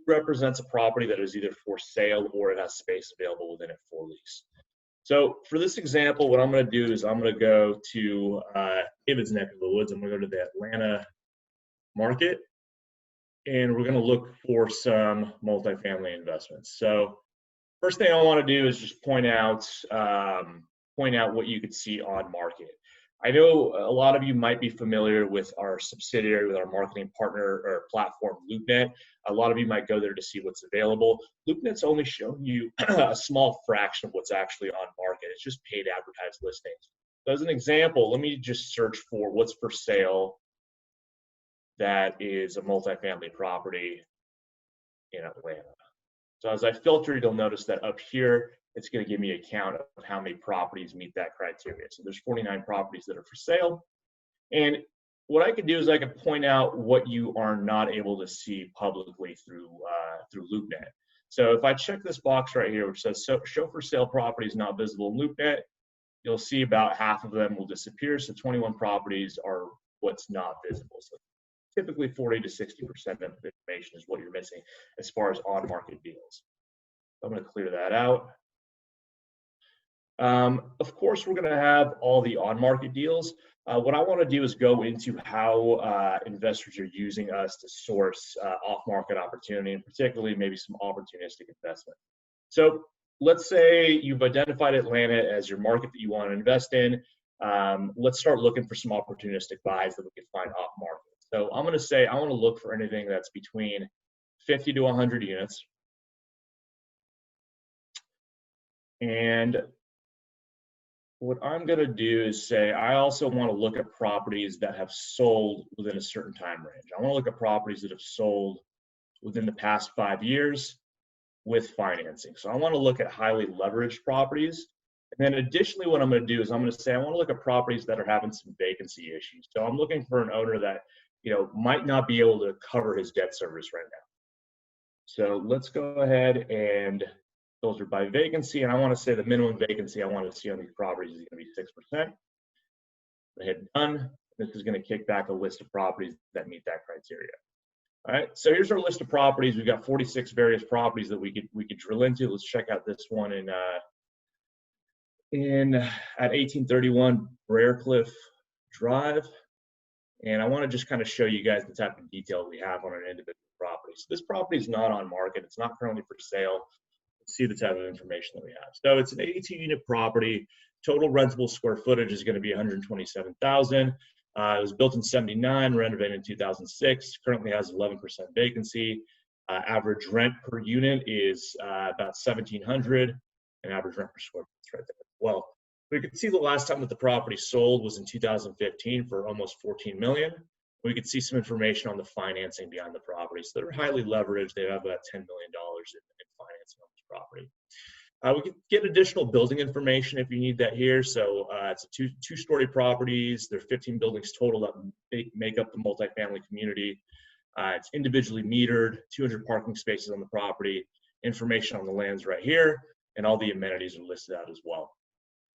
Represents a property that is either for sale or it has space available within it for lease. So for this example, what I'm going to do is I'm going to go to David's neck of the woods. I'm going to go to the Atlanta market, and we're going to look for some multifamily investments. So first thing I want to do is just point out what you could see on market. I know a lot of you might be familiar with our subsidiary, with our marketing partner or platform, LoopNet. A lot of you might go there to see what's available. LoopNet's only showing you a small fraction of what's actually on market. It's just paid advertised listings. So as an example, let me just search for what's for sale that is a multifamily property in Atlanta. So as I filter, you'll notice that up here, it's going to give me a count of how many properties meet that criteria. So there's 49 properties that are for sale. And what I could do is I could point out what you are not able to see publicly through LoopNet. So if I check this box right here, which says show for sale properties not visible in LoopNet, you'll see about half of them will disappear. So 21 properties are what's not visible. So typically 40 to 60% of the information is what you're missing as far as on-market deals. I'm going to clear that out. Of course, we're going to have all the on-market deals. What I want to do is go into how investors are using us to source off-market opportunity, and particularly maybe some opportunistic investment. So let's say you've identified Atlanta as your market that you want to invest in. Let's start looking for some opportunistic buys that we can find off-market. So I'm going to say I want to look for anything that's between 50 to 100 units. And what I'm going to do is say I also want to look at properties that have sold within a certain time range. I want to look at properties that have sold within the past 5 years with financing. So I want to look at highly leveraged properties. And then additionally, what I'm going to do is I'm going to say I want to look at properties that are having some vacancy issues. So I'm looking for an owner that, you know, might not be able to cover his debt service right now. So let's go ahead and filter by vacancy. And I want to say the minimum vacancy I want to see on these properties is going to be 6%. I hit done. This is going to kick back a list of properties that meet that criteria. All right, so here's our list of properties. We've got 46 various properties that we could drill into. Let's check out this one at 1831 Briarcliff Drive. And I want to just kind of show you guys the type of detail we have on an individual property. So this property is not on market. It's not currently for sale. Let's see the type of information that we have. So it's an 82-unit property. Total rentable square footage is going to be 127,000. It was built in '79, renovated in 2006. Currently has 11% vacancy. Average rent per unit is about $1,700, and average rent per square foot is right there as well. We could see the last time that the property sold was in 2015 for almost $14 million. We could see some information on the financing behind the property. So they're highly leveraged. They have about $10 million in financing on this property. We could get additional building information if you need that here. So it's a two-story properties. There are 15 buildings total that make up the multifamily community. It's individually metered, 200 parking spaces on the property. Information on the lands right here, and all the amenities are listed out as well.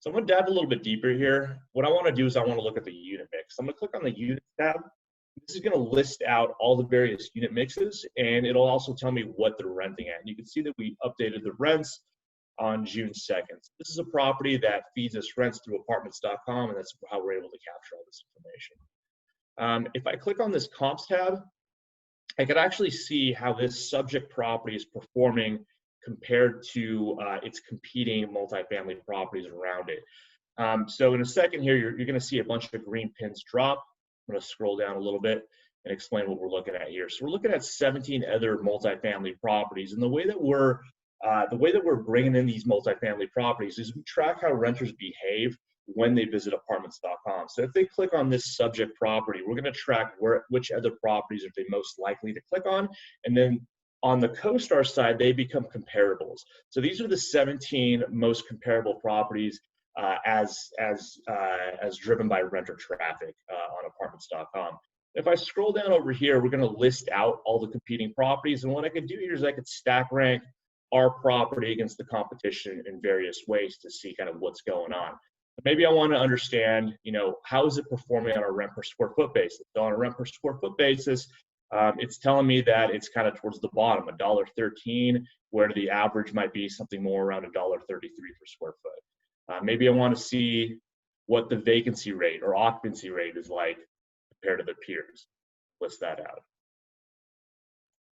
So I'm going to dive a little bit deeper here. What I want to do is I want to look at the unit mix. I'm going to click on the unit tab. This is going to list out all the various unit mixes, and it'll also tell me what they're renting at. And you can see that we updated the rents on June 2nd. So this is a property that feeds us rents through apartments.com, and that's how we're able to capture all this information. If I click on this comps tab, I could actually see how this subject property is performing compared to its competing multifamily properties around it. So in a second here, you're going to see a bunch of green pins drop. I'm going to scroll down a little bit and explain what we're looking at here. So we're looking at 17 other multifamily properties, and the way that we're bringing in these multifamily properties is we track how renters behave when they visit apartments.com. So if they click on this subject property, we're going to track which other properties are they most likely to click on, and then on the CoStar side, they become comparables. So these are the 17 most comparable properties as driven by renter traffic on apartments.com. If I scroll down over here, we're going to list out all the competing properties, and what I could do here is I could stack rank our property against the competition in various ways to see kind of what's going on. Maybe I want to understand, how is it performing on a rent per square foot basis? So on a rent per square foot basis, it's telling me that it's kind of towards the bottom, $1.13, where the average might be something more around $1.33 per square foot. Maybe I want to see what the vacancy rate or occupancy rate is like compared to the peers. List that out.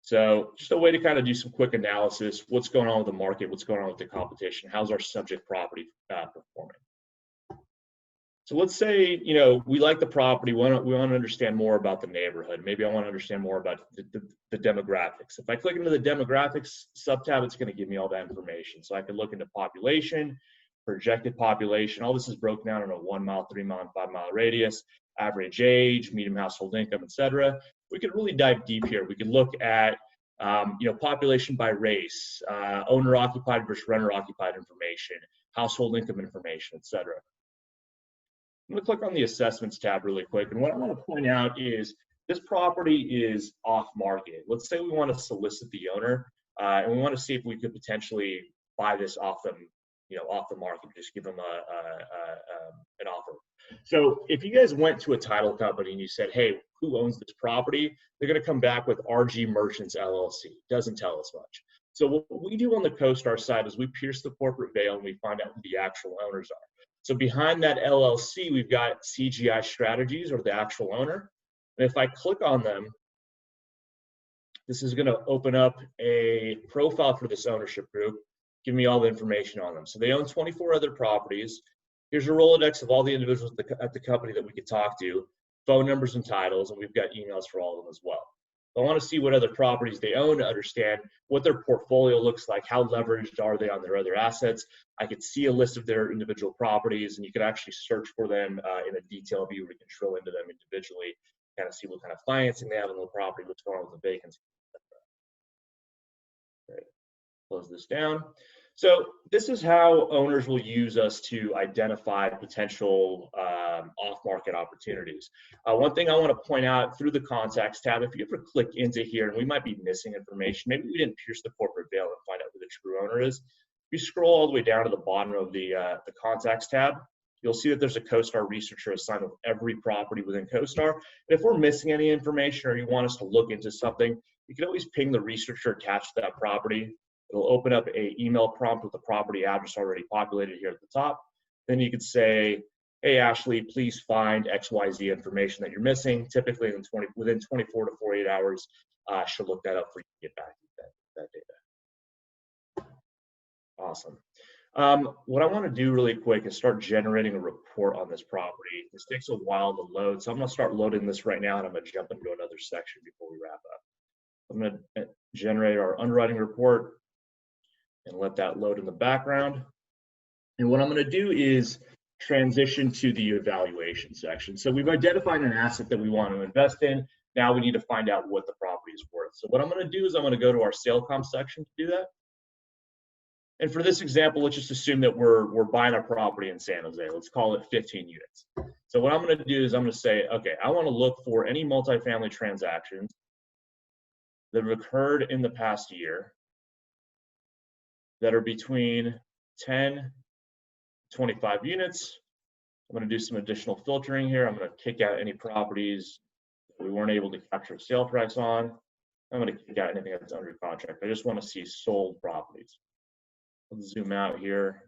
So just a way to kind of do some quick analysis. What's going on with the market? What's going on with the competition? How's our subject property performing? So let's say, we like the property. We want to understand more about the neighborhood. Maybe I want to understand more about the demographics. If I click into the demographics sub-tab, it's going to give me all that information. So I can look into population, projected population. All this is broken down in a 1 mile, 3 mile, and 5 mile radius, average age, median household income, etc. We could really dive deep here. We could look at population by race, owner-occupied versus renter-occupied information, household income information, etc. I'm going to click on the assessments tab really quick. And what I want to point out is this property is off market. Let's say we want to solicit the owner and we want to see if we could potentially buy this off them, off the market, just give them an offer. So if you guys went to a title company and you said, hey, who owns this property? They're going to come back with RG Merchants LLC. Doesn't tell us much. So what we do on the CoStar side is we pierce the corporate veil and we find out who the actual owners are. So behind that LLC, we've got CGI Strategies, or the actual owner. And if I click on them, this is going to open up a profile for this ownership group, give me all the information on them. So they own 24 other properties. Here's a Rolodex of all the individuals at the company that we could talk to, phone numbers and titles, and we've got emails for all of them as well. I want to see what other properties they own to understand what their portfolio looks like, how leveraged are they on their other assets. I could see a list of their individual properties, and you could actually search for them in a detailed view. We can drill into them individually, kind of see what kind of financing they have on the property, what's going on with the vacancy. Right. Close this down. So this is how owners will use us to identify potential off-market opportunities. One thing I want to point out through the contacts tab, if you ever click into here and we might be missing information, maybe we didn't pierce the corporate veil and find out who the true owner is. If you scroll all the way down to the bottom of the contacts tab, you'll see that there's a CoStar researcher assigned with every property within CoStar. And if we're missing any information or you want us to look into something, you can always ping the researcher attached to that property. It'll open up an email prompt with the property address already populated here at the top. Then you could say, hey, Ashley, please find XYZ information that you're missing. Typically within 24 to 48 hours, she'll look that up for you to get back that data. Awesome. What I want to do really quick is start generating a report on this property. This takes a while to load, so I'm going to start loading this right now, and I'm going to jump into another section before we wrap up. I'm going to generate our underwriting report and let that load in the background. And what I'm going to do is transition to the evaluation section. So we've identified an asset that we want to invest in. Now we need to find out what the property is worth. So what I'm going to do is I'm going to go to our sale comp section to do that. And for this example, let's just assume that we're buying a property in San Jose. Let's call it 15 units. So what I'm going to do is I'm going to say, okay, I want to look for any multifamily transactions that have occurred in the past year that are between 10, 25 units. I'm going to do some additional filtering here. I'm going to kick out any properties that we weren't able to capture a sale price on. I'm going to kick out anything that's under contract. I just want to see sold properties. let's zoom out here.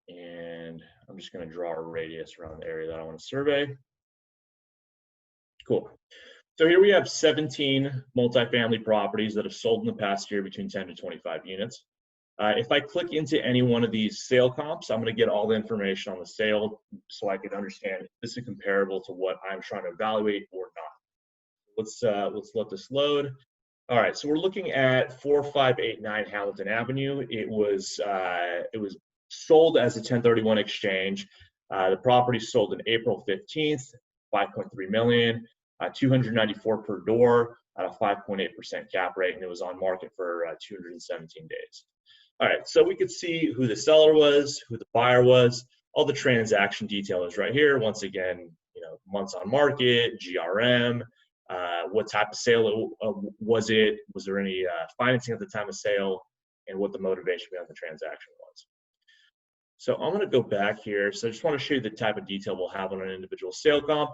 And I'm just going to draw a radius around the area that I want to survey. Cool. So here we have 17 multifamily properties that have sold in the past year between 10 to 25 units. If I click into any one of these sale comps, I'm going to get all the information on the sale so I can understand if this is comparable to what I'm trying to evaluate or not. Let's let this load. All right, so we're looking at 4589 Hamilton Avenue. It was sold as a 1031 exchange. The property sold on April 15th, 5.3 million, 294 per door at a 5.8% cap rate, and it was on market for 217 days. All right, so we could see who the seller was, who the buyer was, all the transaction detail is right here. Once again, months on market, GRM, what type of sale was it? Was there any financing at the time of sale, and what the motivation behind the transaction was. So I'm going to go back here. So I just want to show you the type of detail we'll have on an individual sale comp.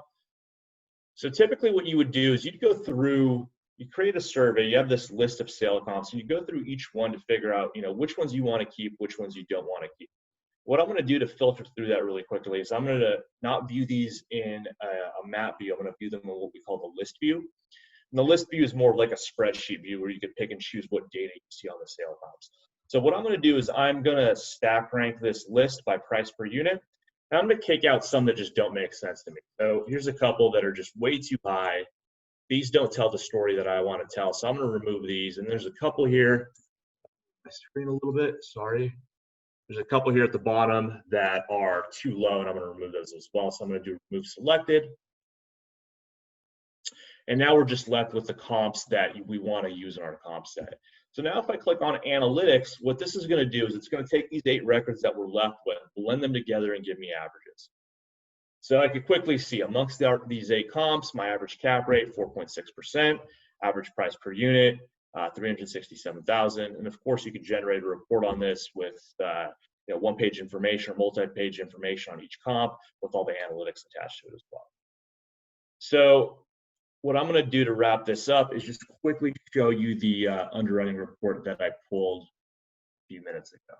So typically what you would do is you'd go through, you create a survey, you have this list of sale comps, and you go through each one to figure out, which ones you want to keep, which ones you don't want to keep. What I'm going to do to filter through that really quickly is I'm going to not view these in a map view. I'm going to view them in what we call the list view. And the list view is more like a spreadsheet view where you can pick and choose what data you see on the sale comps. So what I'm going to do is I'm going to stack rank this list by price per unit. And I'm going to kick out some that just don't make sense to me. So here's a couple that are just way too high. These don't tell the story that I want to tell. So I'm going to remove these. And there's a couple here. My screen a little bit, sorry. There's a couple here at the bottom that are too low, and I'm going to remove those as well. So I'm going to do remove selected. And now we're just left with the comps that we want to use in our comp set. So now if I click on analytics, what this is going to do is it's going to take these 8 records that we're left with, blend them together, and give me averages. So I could quickly see amongst these 8 comps, my average cap rate, 4.6%, average price per unit, 367,000. And of course, you could generate a report on this with one-page information or multi-page information on each comp with all the analytics attached to it as well. So what I'm going to do to wrap this up is just quickly show you the underwriting report that I pulled a few minutes ago.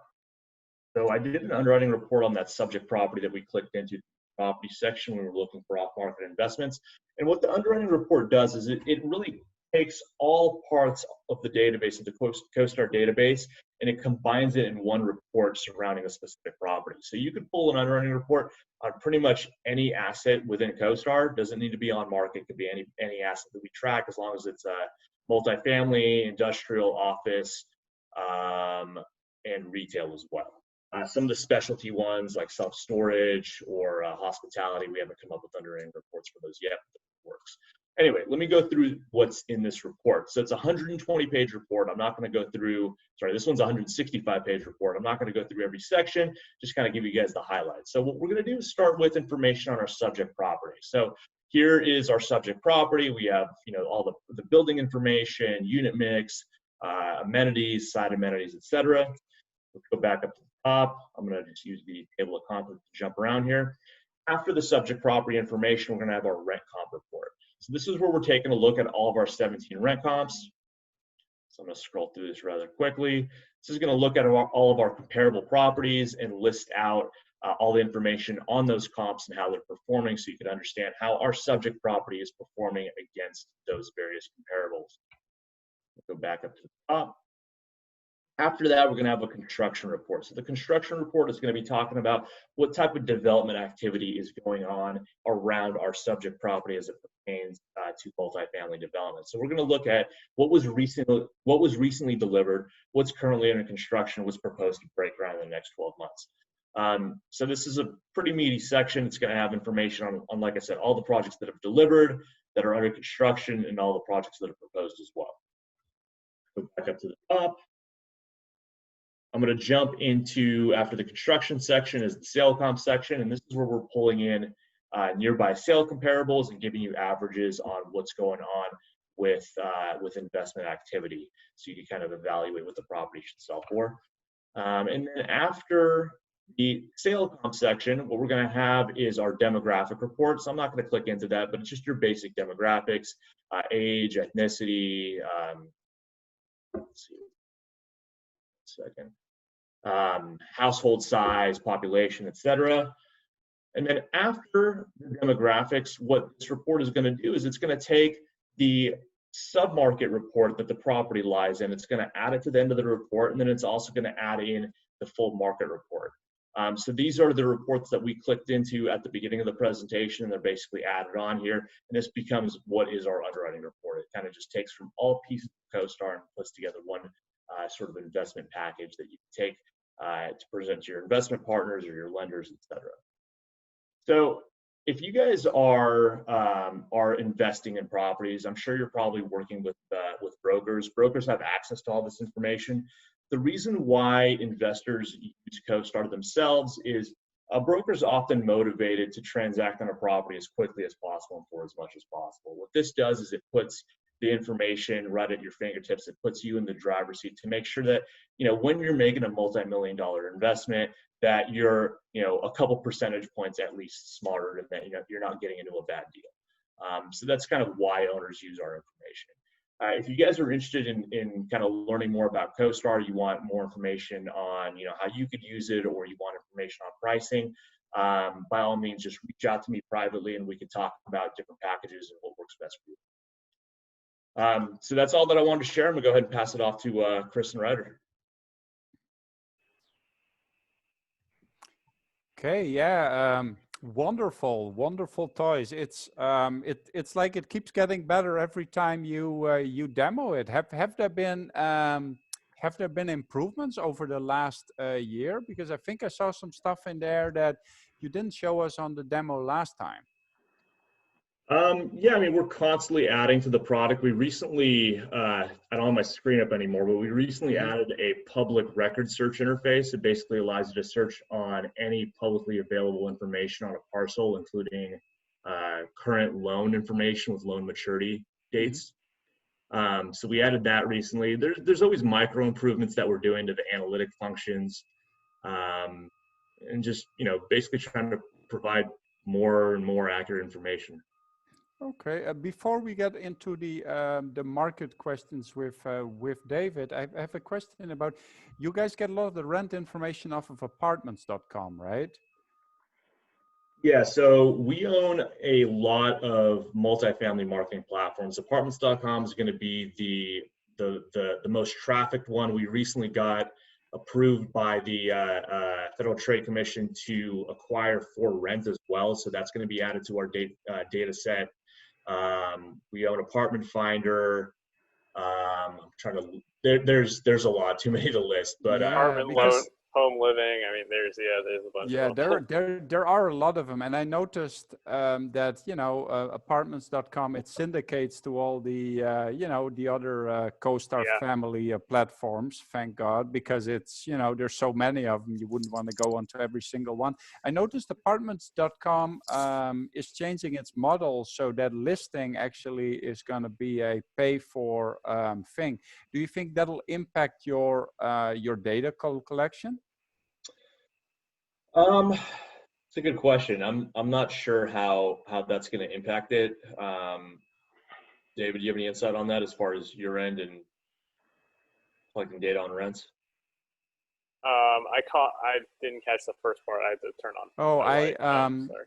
So I did an underwriting report on that subject property that we clicked into the property section when we were looking for off-market investments. And what the underwriting report does is it really takes all parts of the database, of the CoStar database, and it combines it in one report surrounding a specific property. So you could pull an underwriting report on pretty much any asset within CoStar. Doesn't need to be on market. It could be any asset that we track, as long as it's multifamily, industrial, office, and retail as well. Some of the specialty ones like self-storage or hospitality, we haven't come up with underwriting reports for those yet, but it works. Anyway, let me go through what's in this report. So it's a 120-page report. I'm not going to go through, sorry, this one's a 165-page report. I'm not going to go through every section, just kind of give you guys the highlights. So what we're going to do is start with information on our subject property. So here is our subject property. We have, all the building information, unit mix, amenities, side amenities, etc. Let's go back up to the top. I'm going to just use the table of contents to jump around here. After the subject property information, we're going to have our rent comp report. So this is where we're taking a look at all of our 17 rent comps. So I'm going to scroll through this rather quickly. This is going to look at all of our comparable properties and list out all the information on those comps and how they're performing, so you can understand how our subject property is performing against those various comparables. Go back up to the top. After that, we're going to have a construction report. So the construction report is going to be talking about what type of development activity is going on around our subject property as it pertains to multifamily development. So we're going to look at what was recently delivered, what's currently under construction, what's proposed to break ground in the next 12 months. So this is a pretty meaty section. It's going to have information on, like I said, all the projects that have delivered, that are under construction, and all the projects that are proposed as well. Go back up to the top. I'm going to jump into, after the construction section, is the sale comp section, and this is where we're pulling in nearby sale comparables and giving you averages on what's going on with investment activity, so you can kind of evaluate what the property should sell for. And then after the sale comp section, what we're going to have is our demographic report. So I'm not going to click into that, but it's just your basic demographics, age, ethnicity. Let's second. Household size, population, etc. And then after the demographics, what this report is going to do is it's going to take the submarket report that the property lies in, it's going to add it to the end of the report, and then it's also going to add in the full market report. So these are the reports that we clicked into at the beginning of the presentation, and they're basically added on here. And this becomes what is our underwriting report. It kind of just takes from all pieces of CoStar and puts together one sort of investment package that you can take to present to your investment partners or your lenders, etc. So if you guys are investing in properties, I'm sure you're probably working with brokers. Brokers have access to all this information. The reason why investors use CoStar themselves is a broker is often motivated to transact on a property as quickly as possible and for as much as possible. What this does is it puts the information right at your fingertips. It puts you in the driver's seat to make sure that, when you're making a multi-million-dollar investment, that you're, a couple percentage points at least smarter, and that you're not getting into a bad deal. So that's kind of why owners use our information. If you guys are interested in kind of learning more about CoStar, you want more information on how you could use it, or you want information on pricing, by all means, just reach out to me privately, and we can talk about different packages and what works best for you. So that's all that I wanted to share. I'm gonna go ahead and pass it off to Chris and Ryder. Okay, yeah, wonderful toys. It's like it keeps getting better every time you demo it. Have there been improvements over the last year? Because I think I saw some stuff in there that you didn't show us on the demo last time. Yeah, I mean, we're constantly adding to the product. We recently, I don't have my screen up anymore, but we recently added a public record search interface. It basically allows you to search on any publicly available information on a parcel, including current loan information with loan maturity dates. So we added that recently. There's always micro improvements that we're doing to the analytic functions, and just, basically trying to provide more and more accurate information. Okay, before we get into the market questions with David, I have a question about, you guys get a lot of the rent information off of apartments.com, right? Yeah, so we own a lot of multifamily marketing platforms. Apartments.com is going to be the most trafficked one. We recently got approved by the Federal Trade Commission to acquire for rent as well, so that's going to be added to our data set. We own Apartment Finder. I'm trying to. There's a lot, too many to list, but apartment loan, home living. I mean, there's a bunch. Yeah, of them. there are a lot of them, and I noticed that apartments.com, it syndicates to all the the other CoStar family platforms. Thank God, because it's there's so many of them, you wouldn't want to go onto every single one. I noticed apartments.com is changing its model so that listing actually is going to be a pay for thing. Do you think that'll impact your data collection? It's a good question. I'm not sure how that's going to impact it. David, do you have any insight on that as far as your end and collecting data on rents? I didn't catch the first part. I had to turn on. Oh, sorry.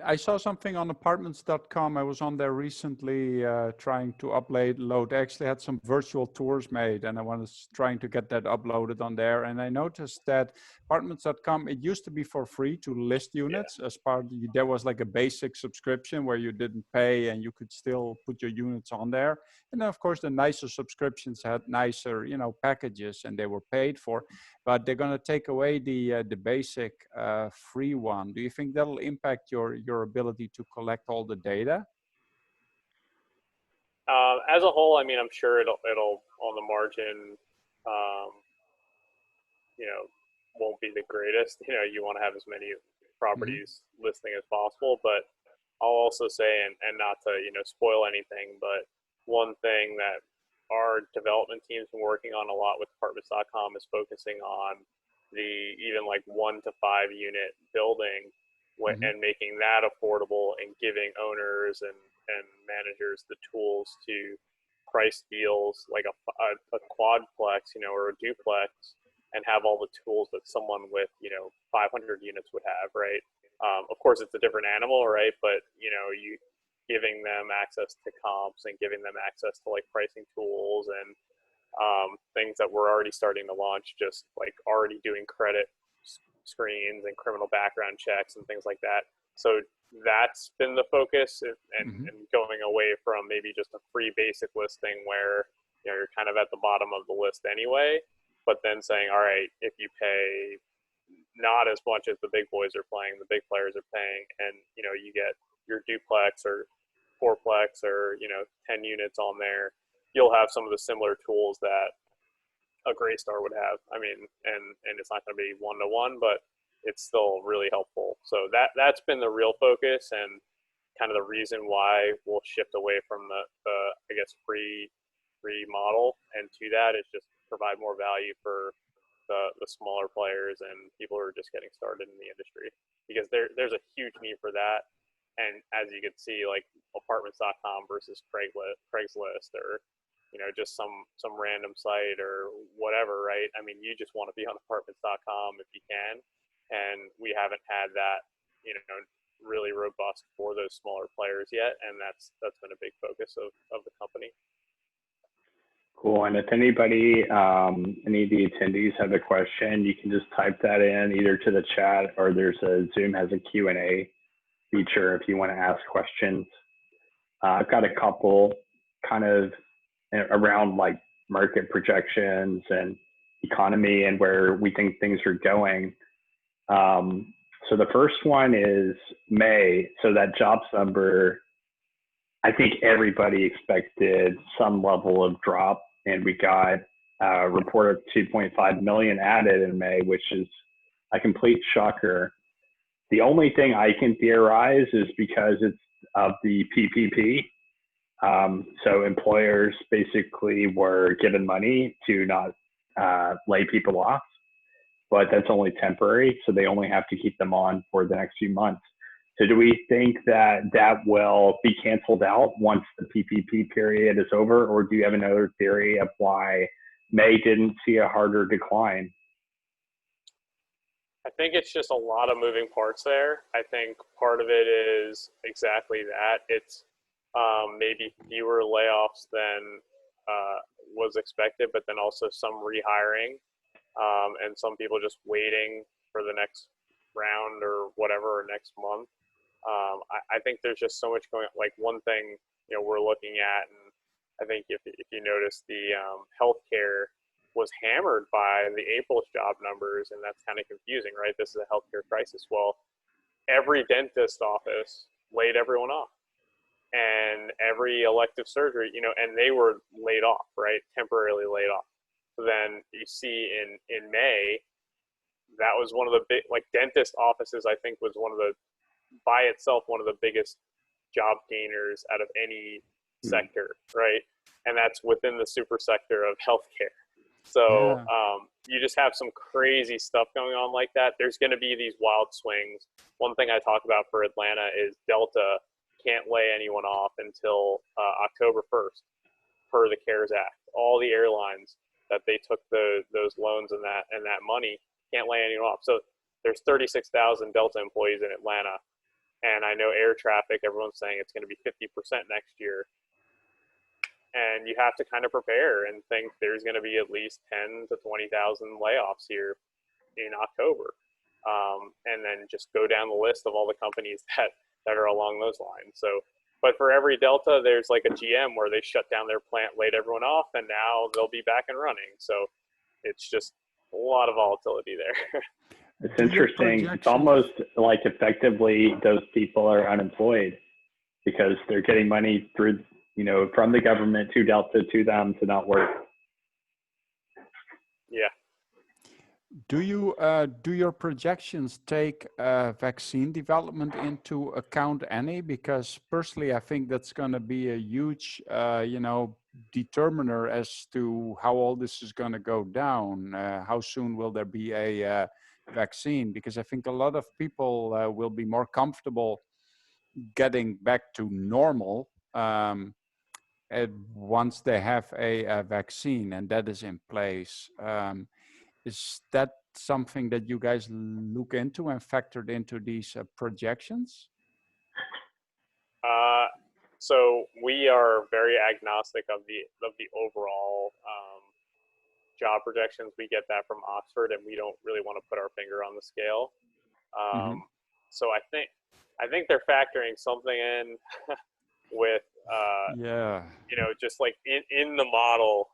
I saw something on apartments.com. I was on there recently trying to upload. I actually had some virtual tours made, and I was trying to get that uploaded on there. And I noticed that apartments.com, it used to be for free to list units as part. There was like a basic subscription where you didn't pay and you could still put your units on there. And then, of course, the nicer subscriptions had nicer, packages, and they were paid for. But they're going to take away the basic free one. Do you think that'll impact your ability to collect all the data? As a whole, I mean, I'm sure it'll on the margin, won't be the greatest. You want to have as many properties listing as possible. But I'll also say, and not to spoil anything, but one thing that our development team's been working on a lot with apartments.com is focusing on the even like 1 to 5 unit building and making that affordable and giving owners and managers the tools to price deals like a quadplex, or a duplex, and have all the tools that someone with 500 units would have, right? Of course, it's a different animal, right? But you giving them access to comps and giving them access to like pricing tools and things that we're already starting to launch, just like already doing credit screens and criminal background checks and things like that. So that's been the focus, and going away from maybe just a free basic listing where you're kind of at the bottom of the list anyway, but then saying, all right, if you pay not as much as the big boys are playing, the big players are paying, and you get your duplex or fourplex or 10 units on there, you'll have some of the similar tools that a Greystar would have. I mean, and it's not going to be one-to-one, but it's still really helpful. So that's been the real focus, and kind of the reason why we'll shift away from the I guess free model, and to that is just provide more value for the smaller players and people who are just getting started in the industry, because there's a huge need for that. And as you can see, like apartments.com versus Craigslist or just some random site or whatever, right? I mean, you just want to be on apartments.com if you can, and we haven't had that really robust for those smaller players yet, and that's been a big focus of the company. Cool. And if anybody, any of the attendees have a question, you can just type that in either to the chat, or there's Zoom has a Q&A feature if you want to ask questions. I've got a couple kind of around like market projections and economy and where we think things are going. So the first one is May. So that jobs number, I think everybody expected some level of drop, and we got a report of 2.5 million added in May, which is a complete shocker. The only thing I can theorize is because it's of the PPP. So employers basically were given money to not lay people off, but that's only temporary. So they only have to keep them on for the next few months. So do we think that will be canceled out once the PPP period is over, or do you have another theory of why May didn't see a harder decline? I think it's just a lot of moving parts there. I think part of it is exactly that. It's maybe fewer layoffs than was expected, but then also some rehiring, and some people just waiting for the next round or whatever, or next month. I think there's just so much going on. Like one thing, we're looking at, and I think if you notice, the healthcare was hammered by the April's job numbers, and that's kind of confusing, right? This is a healthcare crisis. Well, every dentist office laid everyone off, and every elective surgery, and they were laid off, right? Temporarily laid off. So then you see in May, that was one of the big, like dentist offices, I think was by itself, one of the biggest job gainers out of any sector, right? And that's within the super sector of healthcare. So you just have some crazy stuff going on like that. There's going to be these wild swings. One thing I talk about for Atlanta is Delta can't lay anyone off until October 1st per the CARES Act. All the airlines that they took those loans and that money can't lay anyone off. So there's 36,000 Delta employees in Atlanta. And I know air traffic, everyone's saying it's going to be 50% next year. And you have to kind of prepare and think there's going to be at least 10 to 20,000 layoffs here in October. And then just go down the list of all the companies that are along those lines. So, but for every Delta, there's like a GM where they shut down their plant, laid everyone off, and now they'll be back and running. So it's just a lot of volatility there. It's interesting. It's almost like effectively those people are unemployed because they're getting money through, from the government to Delta to them to not work. Yeah. Do your projections take vaccine development into account any? Because personally, I think that's going to be a huge, determiner as to how all this is going to go down. How soon will there be a vaccine? Because I think a lot of people will be more comfortable getting back to normal once they have a vaccine and that is in place. Is that something that you guys look into and factored into these projections? So we are very agnostic of the overall job projections. We get that from Oxford, and we don't really want to put our finger on the scale. So I think they're factoring something in with you know, just like in the model,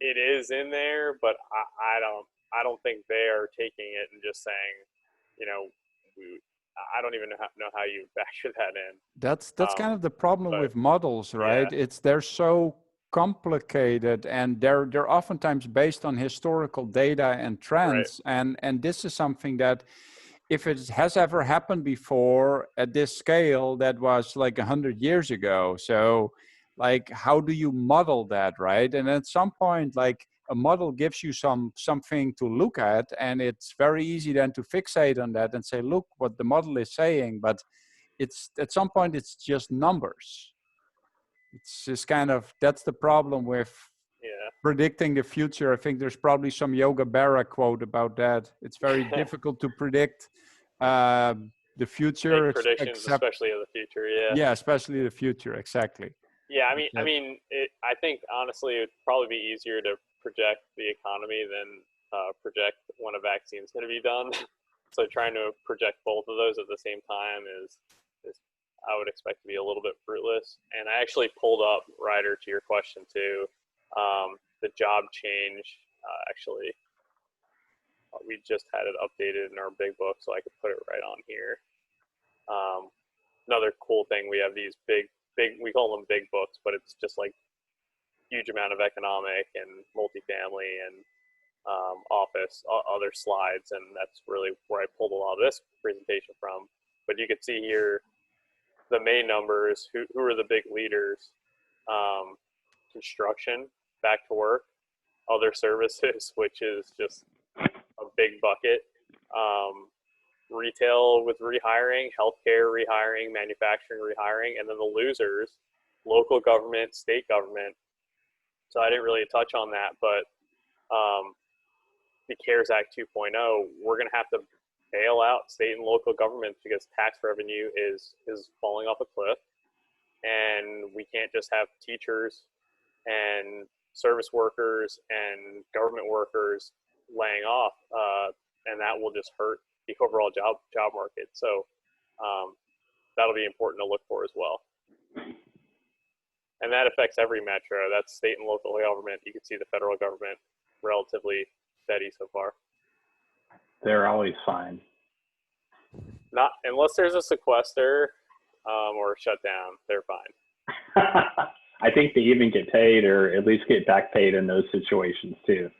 it is in there, but I don't think they are taking it and just saying, you know, I don't even know how you factor that in. That's kind of the problem with models, right? Yeah. They're so complicated, and they're oftentimes based on historical data and trends. Right. And this is something that, if it has ever happened before at this scale, that was like 100 years ago. So like, how do you model that, right? And at some point, like, a model gives you something to look at, and it's very easy then to fixate on that and say, look what the model is saying. But it's, at some point, it's just numbers. It's just kind of, that's the problem with predicting the future. I think there's probably some Yoga Berra quote about that. It's very difficult to predict the future. Make predictions, especially of the future. Yeah, especially the future. Exactly. Yeah, I mean, I think honestly, it'd probably be easier to project the economy than project when a vaccine is going to be done. So trying to project both of those at the same time is I would expect to be a little bit fruitless. And I actually pulled up, Ryder, to your question too, the job change. Actually, we just had it updated in our big book, so I could put it right on here. Another cool thing, we have these big, we call them big books, but it's just like huge amount of economic and multifamily and office, other slides, and that's really where I pulled a lot of this presentation from. But you can see here the main numbers, who are the big leaders: construction, back to work, other services, which is just a big bucket, retail with rehiring, healthcare rehiring, manufacturing rehiring, and then the losers, local government, state government. So I didn't really touch on that, but the CARES Act 2.0, we're going to have to bail out state and local governments because tax revenue is falling off a cliff, and we can't just have teachers and service workers and government workers laying off, and that will just hurt the overall job market. So that'll be important to look for as well. And that affects every metro. That's state and local government. You can see the federal government relatively steady so far. They're always fine. Not unless there's a sequester or a shutdown, they're fine. I think they even get paid, or at least get back paid in those situations too.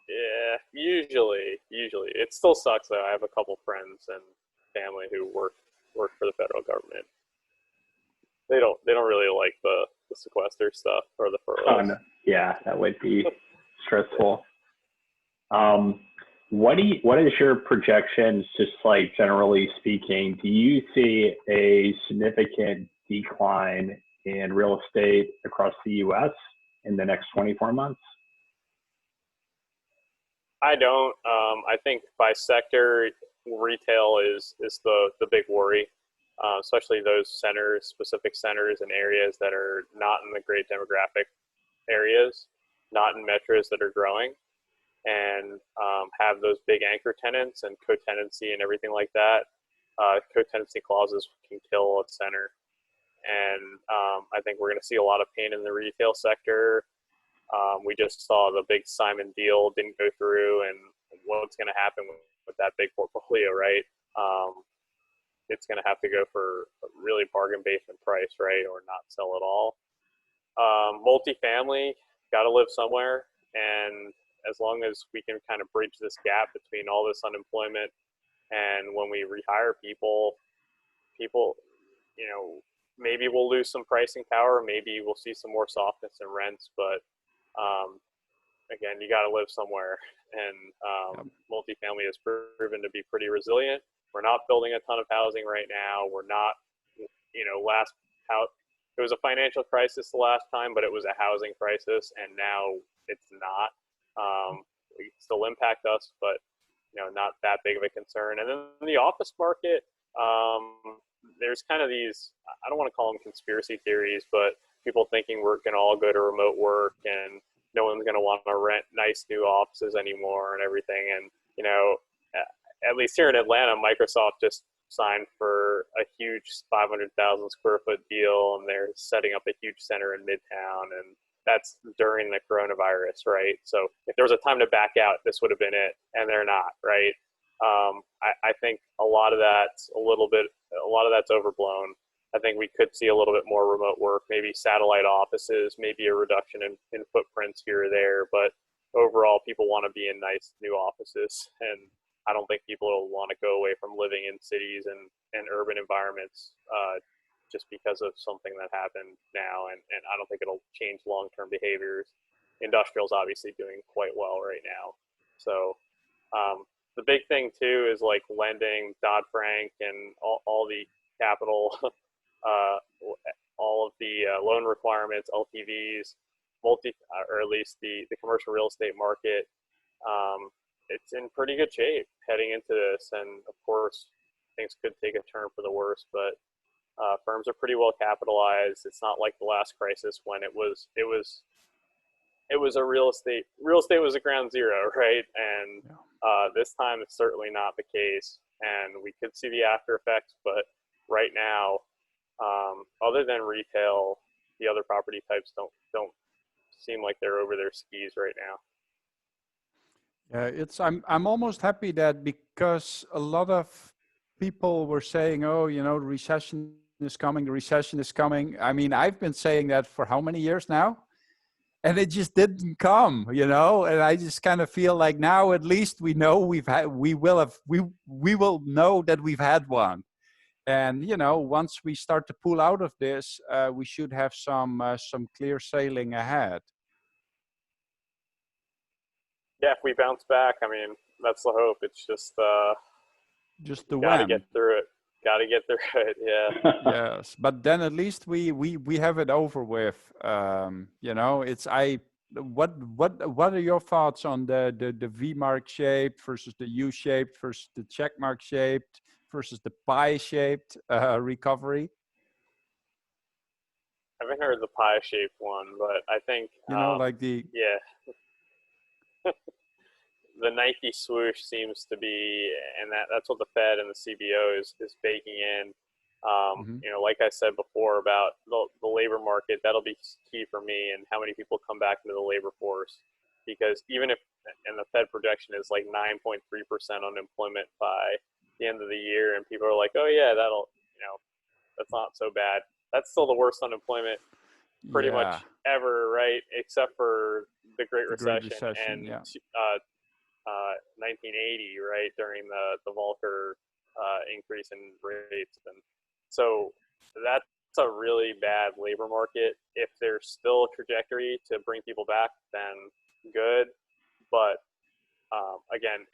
Yeah, usually. It still sucks though. I have a couple friends and family who work for the federal government. They don't really like the sequester stuff or the furloughs. Oh, no. Yeah, that would be stressful. What is your projections, just like generally speaking? Do you see a significant decline in real estate across the U.S. in the next 24 months? I don't. I think by sector, retail is the big worry, especially those centers, specific centers and areas that are not in the great demographic areas, not in metros that are growing, and have those big anchor tenants and co-tenancy and everything like that. Co-tenancy clauses can kill a center. And I think we're going to see a lot of pain in the retail sector. We just saw the big Simon deal didn't go through, and what's going to happen with that big portfolio, right? It's going to have to go for a really bargain basement price, right? Or not sell at all. Multifamily, got to live somewhere. And as long as we can kind of bridge this gap between all this unemployment and when we rehire people, you know, maybe we'll lose some pricing power. Maybe we'll see some more softness in rents, but again, you got to live somewhere. And multifamily has proven to be pretty resilient. We're not building a ton of housing right now. We're not, you know, it was a financial crisis the last time, but it was a housing crisis, and now it's not. It still impact us, but not that big of a concern. And then the office market, there's kind of these, I don't want to call them conspiracy theories, but people thinking we're going to all go to remote work and no one's going to want to rent nice new offices anymore and everything. And, at least here in Atlanta, Microsoft just signed for a huge 500,000 square foot deal, and they're setting up a huge center in Midtown, and that's during the coronavirus, right? So if there was a time to back out, this would have been it, and they're not, right? I think a lot of that's overblown. I think we could see a little bit more remote work, maybe satellite offices, maybe a reduction in footprints here or there, but overall people want to be in nice new offices, and I don't think people will want to go away from living in cities and urban environments just because of something that happened now, and I don't think it'll change long-term behaviors. Industrial's obviously doing quite well right now. So the big thing too is like lending, Dodd-Frank, and all the capital, all of the loan requirements, LTVs, or at least the commercial real estate market. It's in pretty good shape heading into this, and of course things could take a turn for the worse, but firms are pretty well capitalized. It's not like the last crisis when it was a real estate was a ground zero, right? And this time it's certainly not the case, and we could see the after effects, but right now, other than retail, the other property types don't seem like they're over their skis right now. I'm almost happy that, because a lot of people were saying, oh, the recession is coming, the recession is coming. I mean, I've been saying that for how many years now? And it just didn't come, and I just kind of feel like now at least we know we will know that we've had one. And, once we start to pull out of this, we should have some clear sailing ahead. Yeah, if we bounce back, I mean, that's the hope. It's just the gotta get through it. Got to get through it. Yeah. Yes, but then at least we have it over with. What are your thoughts on the V mark shaped versus the U shaped versus the check mark shaped versus the pie shaped recovery? I haven't heard the pie shaped one, but I think the Nike swoosh seems to be, and that's what the Fed and the CBO is baking in. Like I said before about the labor market, that'll be key for me, and how many people come back into the labor force. Because even if, and the Fed projection is like 9.3% unemployment by the end of the year, and people are like, oh yeah, that's not so bad. That's still the worst unemployment pretty much ever, right? Except for the Great Recession and 1980, right, during the Volcker increase in rates. And so that's a really bad labor market. If there's still a trajectory to bring people back, then good. But again,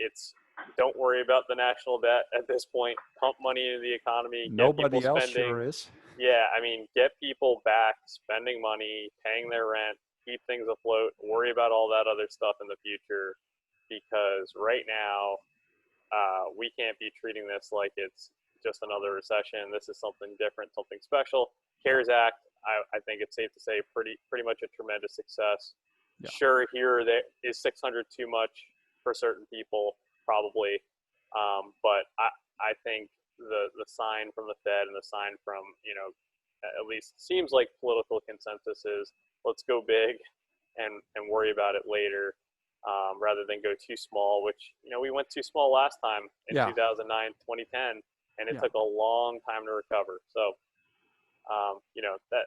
don't worry about the national debt at this point. Pump money into the economy. Nobody else sure is. Yeah, I mean, get people back spending money, paying their rent, keep things afloat, worry about all that other stuff in the future. Because right now, we can't be treating this like it's just another recession. This is something different, something special. CARES Act, I think it's safe to say, pretty much a tremendous success. Yeah. Sure, here or there is 600 too much for certain people, probably. But I think the sign from the Fed and the sign from, at least seems like political consensus is, let's go big and worry about it later. Rather than go too small, which, we went too small last time in 2009, 2010, and it took a long time to recover. So, that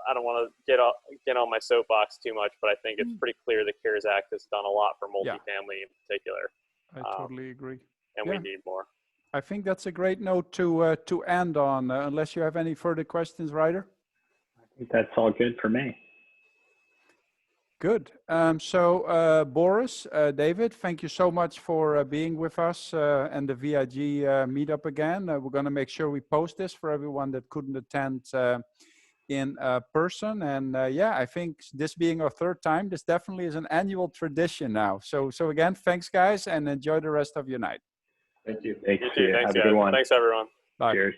I don't want to get on my soapbox too much, but I think it's pretty clear the CARES Act has done a lot for multifamily in particular. I totally agree. And we need more. I think that's a great note to end on, unless you have any further questions, Ryder. I think that's all good for me. Good. So Boris, David, thank you so much for being with us and the VIG meetup again. We're going to make sure we post this for everyone that couldn't attend in person. And yeah, I think this being our third time, this definitely is an annual tradition now. So again, thanks guys, and enjoy the rest of your night. Thank you. Thanks. You too. Thanks, Have a guys. good one. Thanks, everyone. Bye. Cheers.